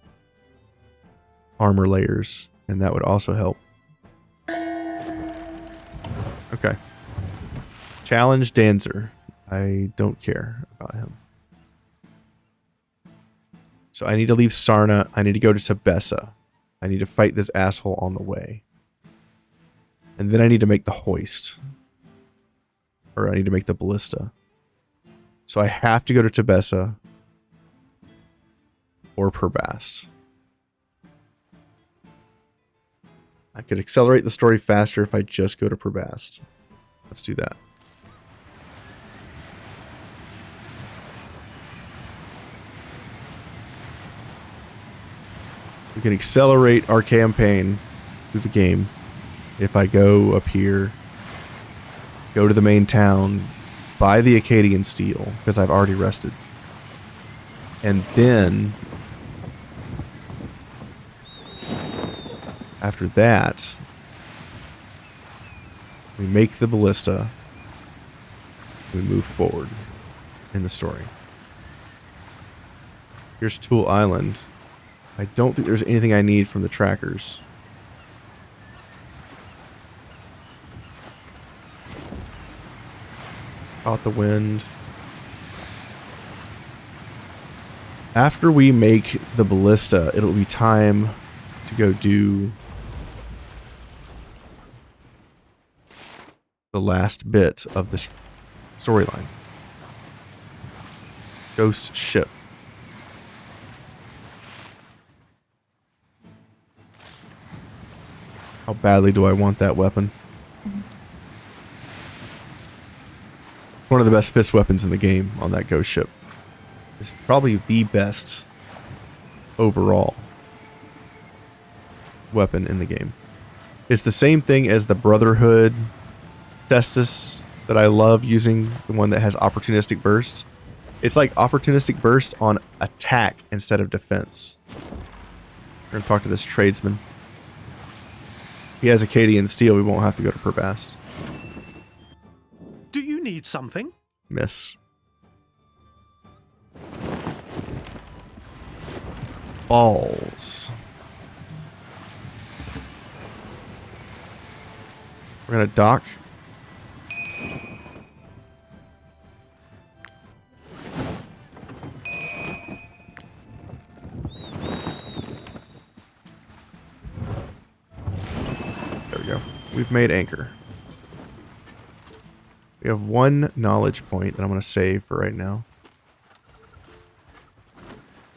armor layers, and that would also help. Okay. Challenge Dancer. I don't care about him. So I need to leave Sarna. I need to go to Tabessa. I need to fight this asshole on the way. And then I need to make the hoist. Or I need to make the ballista. So I have to go to Tabessa or Per-Bast. I could accelerate the story faster if I just go to Per-Bast. Let's do that. We can accelerate our campaign through the game if I go up here, go to the main town, buy the Akkadian steel, because I've already rested. And then, after that, we make the ballista, we move forward in the story. Here's Tool Island. I don't think there's anything I need from the trackers. Caught the wind. After we make the ballista, it'll be time to go do the last bit of the storyline. Ghost ship. How badly do I want that weapon? It's one of the best fist weapons in the game on that ghost ship. It's probably the best overall weapon in the game. It's the same thing as the Brotherhood Festus that I love using, the one that has opportunistic burst. It's like opportunistic burst on attack instead of defense. We're going to talk to this tradesman. He has Akkadian steel. We won't have to go to Per-Bast. Do you need something? Miss. Balls. We're gonna dock. There we go. We've made anchor. We have 1 knowledge point that I'm going to save for right now.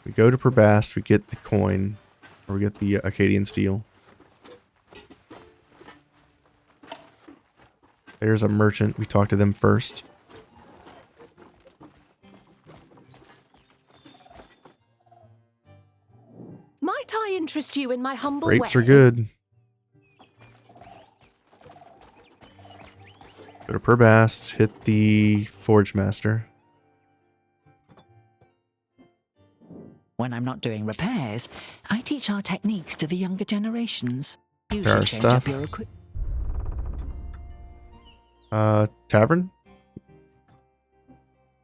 We go to Per-Bast, we get the coin, or we get the Akkadian steel. There's a merchant. We talk to them first. Might I interest you in my humble Grapes are wares? good. Go to Per-Bast, hit the Forge Master. When I'm not doing repairs, I teach our techniques to the younger generations. There Usually are change stuff. up your equipment. Tavern?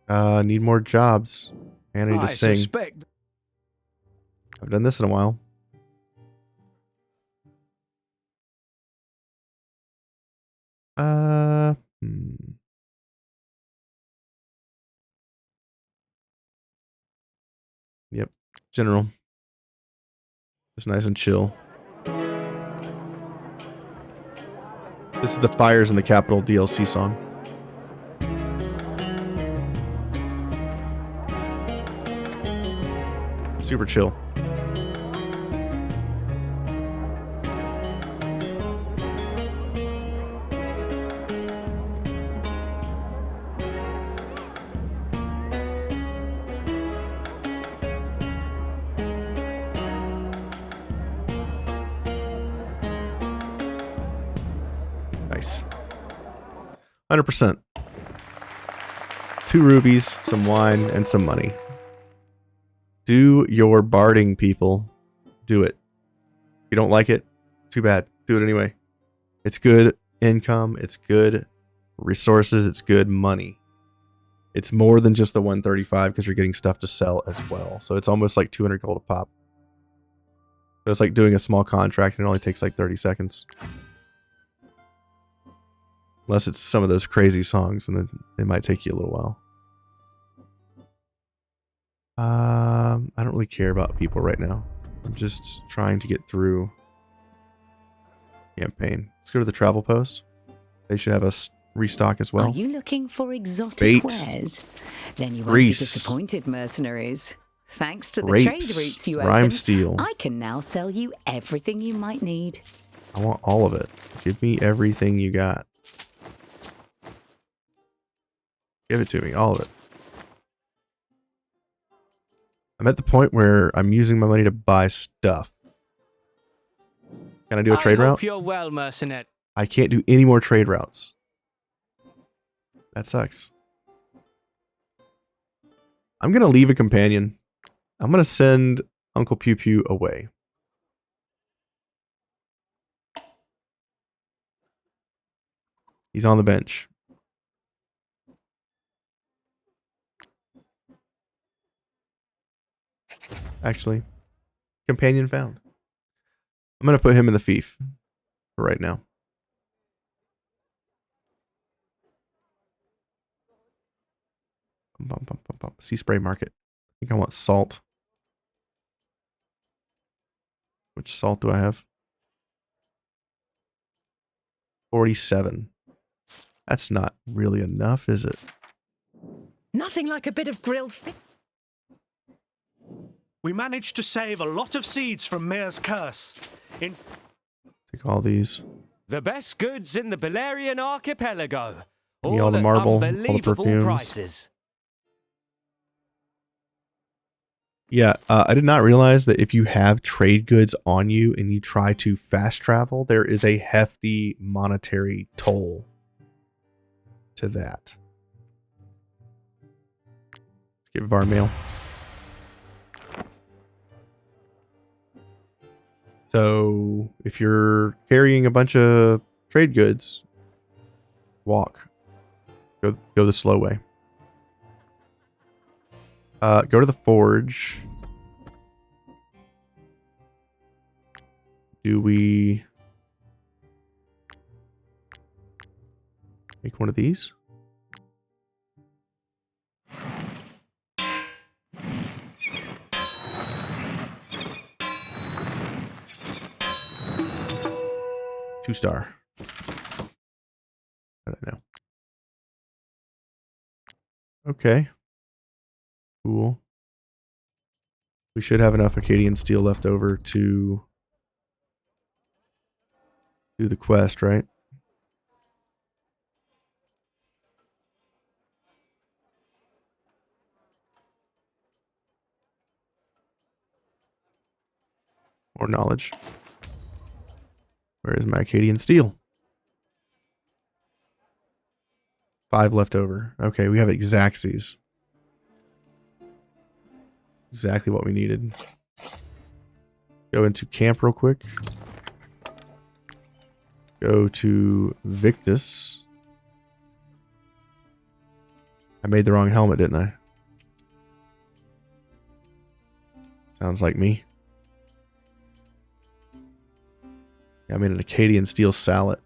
Need more jobs. And I need to sing. suspect I've done this in a while. Yep. General. Just nice and chill. This is the Fires in the Capital DLC song. Super chill. Nice. 100%. 2 rubies, some wine, and some money. Do your barding, people. Do it. If you don't like it, too bad. Do it anyway. It's good income. It's good resources. It's good money. It's more than just the 135 because you're getting stuff to sell as well. So it's almost like 200 gold a pop. So it's like doing a small contract and it only takes like 30 seconds. Unless it's some of those crazy songs, and then it might take you a little while. I don't really care about people right now. I'm just trying to get through campaign. Let's go to the travel post. They should have a restock as well. Are you looking for exotic Bait. wares? Then you won't Grease. be disappointed, mercenaries. Thanks to the Grapes. trade routes you Rhyme open, steel. I can now sell you everything you might need. I want all of it. Give me everything you got. Give it to me, all of it. I'm at the point where I'm using my money to buy stuff. Can I do a trade I route? hope you're well, mercenary. I can't do any more trade routes. That sucks. I'm going to leave a companion. I'm going to send Uncle Pew Pew away. He's on the bench. Actually, companion found. I'm going to put him in the Fief for right now. Sea spray market. I think I want salt. Which salt do I have? 47. That's not really enough, is it? Nothing like a bit of grilled fish. we managed to save a lot of seeds from Mir's curse. Take all these. The best goods in the Balerian archipelago. Give me all the at marble, all the unbelievable perfumes. prices. Yeah, I did not realize that if you have trade goods on you and you try to fast travel, there is a hefty monetary toll to that. Let's get Var mail. So if you're carrying a bunch of trade goods, walk. Go the slow way. Go to the forge. Do we make one of these? Two-star. How did I know? Okay. Cool. We should have enough Akkadian steel left over to do the quest, right? More knowledge. Where is my Akkadian steel? 5 left over. Okay, we have Exacxies. Exactly what we needed. Go into camp real quick. Go to Victus. I made the wrong helmet, didn't I? Sounds like me. Yeah, I made an Akkadian steel sallet.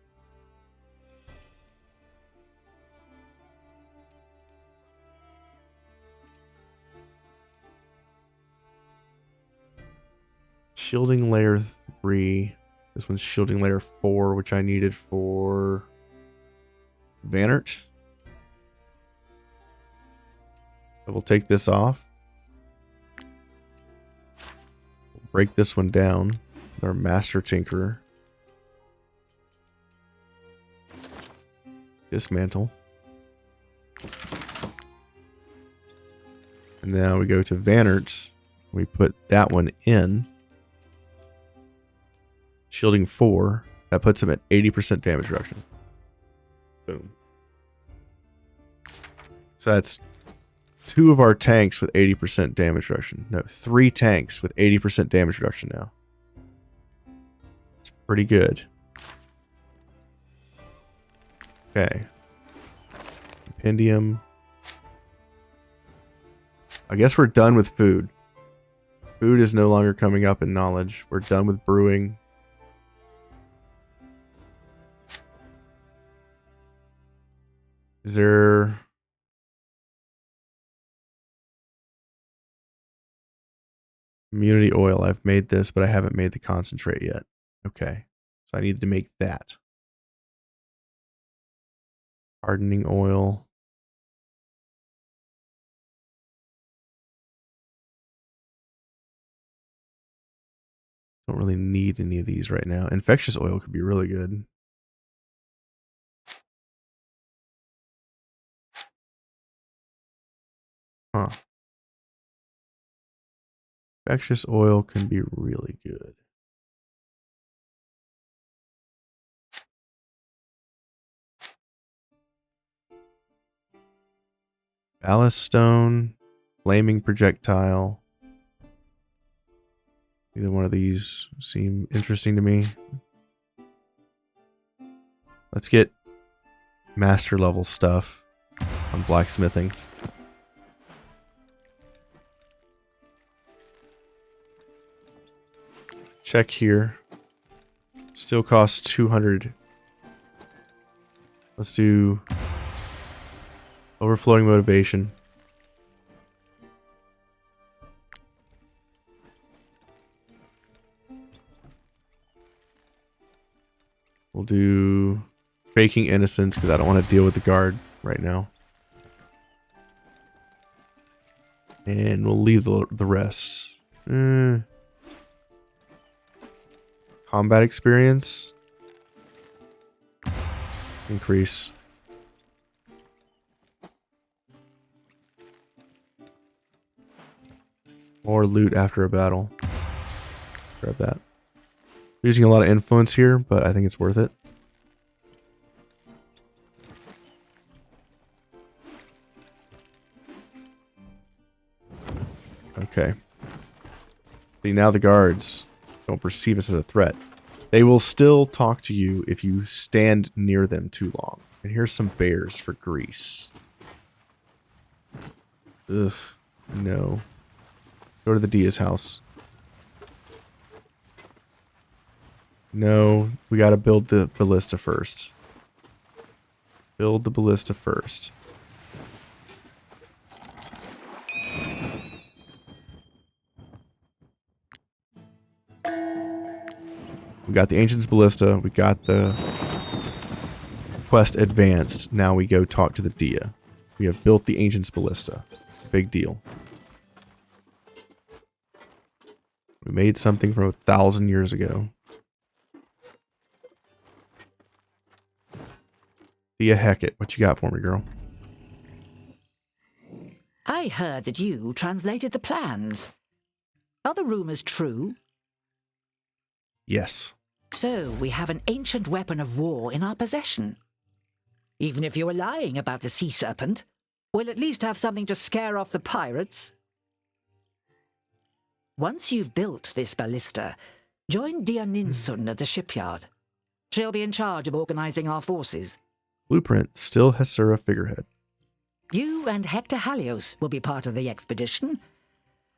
Shielding layer 3. This one's shielding layer 4, which I needed for Vanert. So we'll take this off. We'll break this one down with our Master Tinkerer. Dismantle. And now we go to Vanert. We put that one in. Shielding 4. That puts him at 80% damage reduction. Boom. So that's 2 of our tanks with 80% damage reduction. No, 3 tanks with 80% damage reduction now. It's pretty good. Okay. Compendium. I guess we're done with food. Food is no longer coming up in knowledge. We're done with brewing. Is there... Immunity oil. I've made this, but I haven't made the concentrate yet. Okay. So I need to make that. Hardening oil. Don't really need any of these right now. Infectious oil could be really good. Huh. Infectious oil can be really good. Ballast stone, flaming projectile. Either one of these seem interesting to me. Let's get master level stuff on blacksmithing. Check here. Still costs 200. Let's do overflowing motivation. We'll do faking innocence because I don't want to deal with the guard right now. And we'll leave the rest. Combat experience. Increase. More loot after a battle. Grab that. Using a lot of influence here, but I think it's worth it. Okay. See, now the guards don't perceive us as a threat. They will still talk to you if you stand near them too long. And here's some bears for grease. Ugh, no. Go to the Dihya's house. No, we gotta build the ballista first. Build the ballista first. We got the Ancient's Ballista. We got the quest advanced. Now we go talk to the Dihya. We have built the Ancient's Ballista. Big deal. We made something from 1,000 years ago. Dihya Heqet, what you got for me, girl? I heard that you translated the plans. Are the rumors true? Yes. So we have an ancient weapon of war in our possession. Even if you were lying about the sea serpent, we'll at least have something to scare off the pirates. Once you've built this ballista, join Dihya at the shipyard. She'll be in charge of organizing our forces. Blueprint, still Hasura figurehead. You and Hector Halios will be part of the expedition.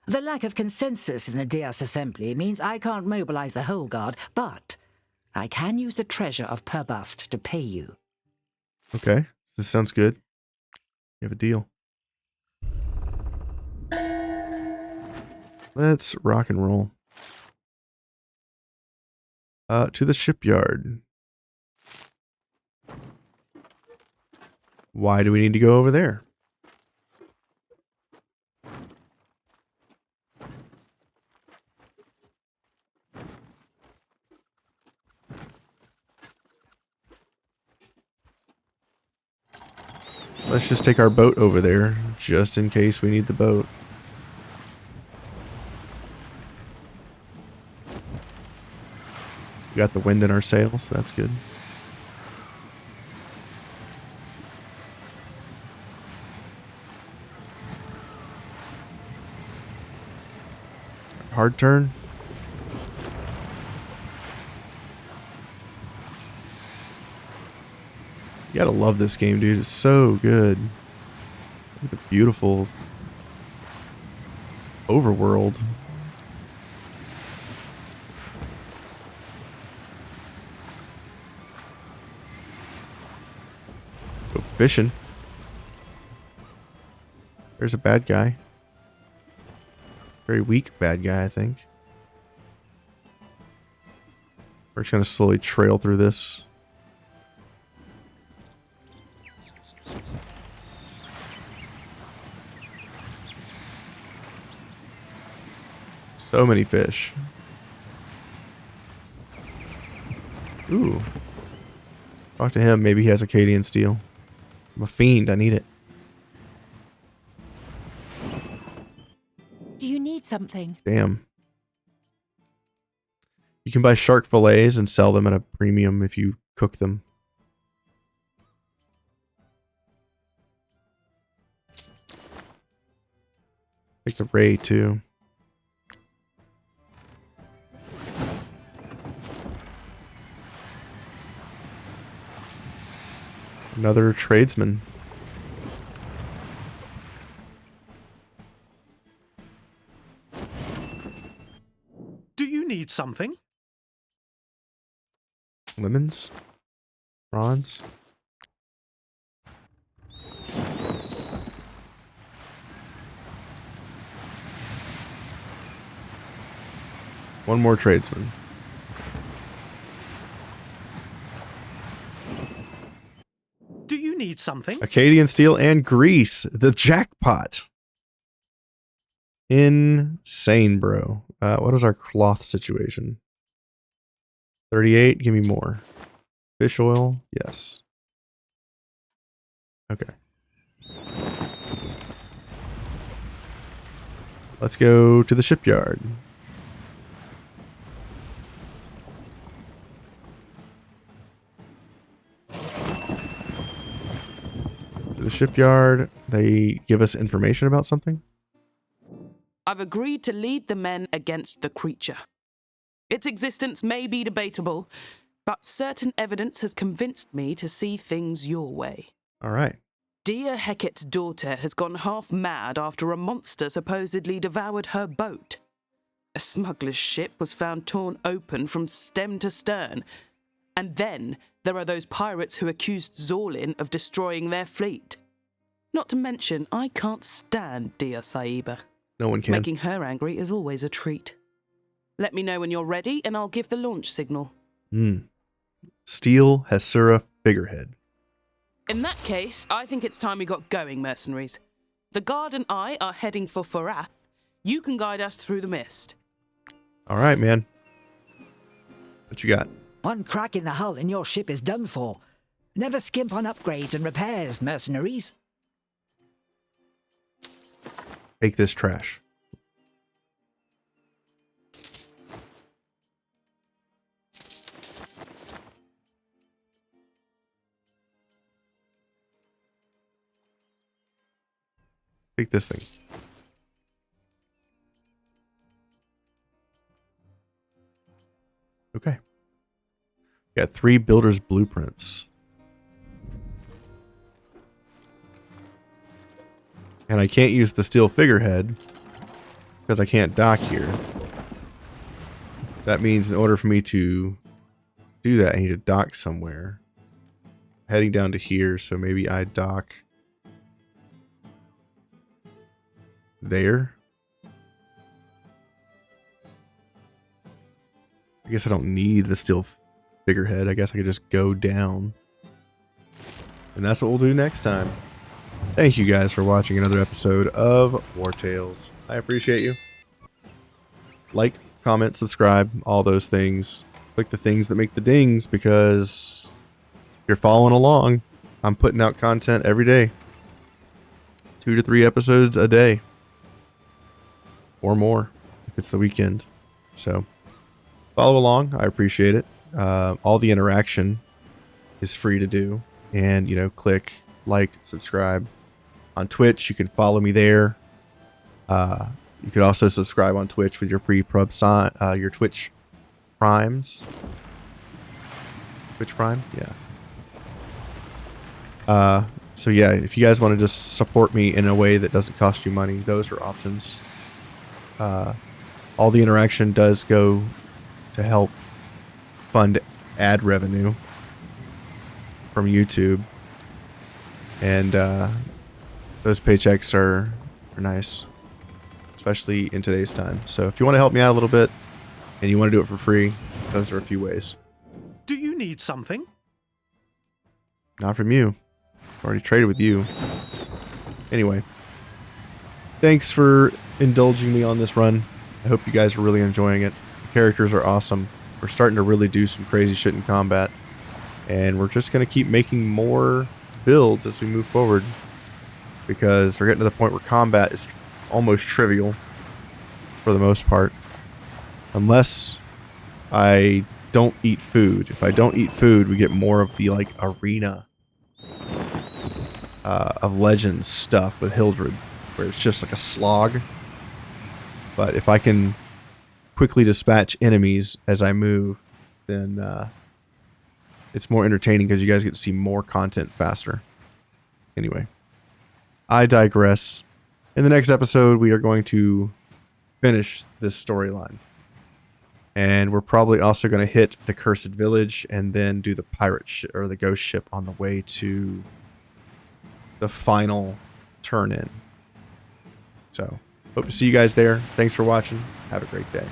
The lack of consensus in the Dias Assembly means I can't mobilize the whole guard, but I can use the treasure of Per-Bast to pay you. Okay, this sounds good. You have a deal. Let's rock and roll. To the shipyard. Why do we need to go over there? Let's just take our boat over there, just in case we need the boat. We got the wind in our sails, so that's good. Hard turn. You gotta love this game, dude. It's so good. Look at the beautiful overworld. Go fishing. There's a bad guy. Very weak bad guy, I think. We're just gonna slowly trail through this. So many fish. Ooh. Talk to him. Maybe he has Akkadian steel. I'm a fiend. I need it. Do you need something? Damn. You can buy shark fillets and sell them at a premium if you cook them. Take the ray too. Another tradesman. Do you need something? Lemons? Bronze? One more tradesman. Do you need something? Akkadian steel and grease. The jackpot. Insane, bro. What is our cloth situation? 38. Give me more. Fish oil. Yes. Okay. Let's go to the shipyard. To the shipyard. They give us information about something? I've agreed to lead the men against the creature. Its existence may be debatable, but certain evidence has convinced me to see things your way. All right. Dear Heqet's daughter has gone half mad after a monster supposedly devoured her boat. A smuggler's ship was found torn open from stem to stern. And then there are those pirates who accused Zorlin of destroying their fleet. Not to mention, I can't stand Dihya Saiba. No one can. Making her angry is always a treat. Let me know when you're ready, and I'll give the launch signal. Steel Hasura figurehead. In that case, I think it's time we got going, mercenaries. The guard and I are heading for Farath. You can guide us through the mist. All right, man. What you got? One crack in the hull and your ship is done for. Never skimp on upgrades and repairs, mercenaries. Take this trash. Take this thing. Okay. Got 3 builder's blueprints. And I can't use the steel figurehead because I can't dock here. That means in order for me to do that, I need to dock somewhere. Heading down to here, so maybe I dock there. I guess I don't need the steel figurehead. I guess I could just go down. And that's what we'll do next time. Thank you guys for watching another episode of Wartales. I appreciate you. Like, comment, subscribe, all those things. Click the things that make the dings because if you're following along, I'm putting out content every day. 2 to 3 episodes a day. Or more if it's the weekend. So follow along. I appreciate it. All the interaction is free to do. And, you know, click, like, subscribe. On Twitch, you can follow me there. You could also subscribe on Twitch with your pre-prub sign, your Twitch primes. Twitch Prime? Yeah. So yeah, if you guys want to just support me in a way that doesn't cost you money, those are options. All the interaction does go to help fund ad revenue from YouTube. And those paychecks are nice, especially in today's time. So if you want to help me out a little bit and you want to do it for free, those are a few ways. Do you need something? Not from you. I've already traded with you. Anyway, thanks for indulging me on this run. I hope you guys are really enjoying it. The characters are awesome. We're starting to really do some crazy shit in combat. And we're just going to keep making more builds as we move forward. Because we're getting to the point where combat is almost trivial for the most part. Unless I don't eat food. If I don't eat food, we get more of the like arena of Legends stuff with Hildred, where it's just like a slog. But if I can quickly dispatch enemies as I move, then it's more entertaining because you guys get to see more content faster. Anyway, I digress. In the next episode, we are going to finish this storyline. And we're probably also going to hit the Cursed Village and then do the pirate ship or the ghost ship on the way to the final turn in. So, hope to see you guys there. Thanks for watching. Have a great day.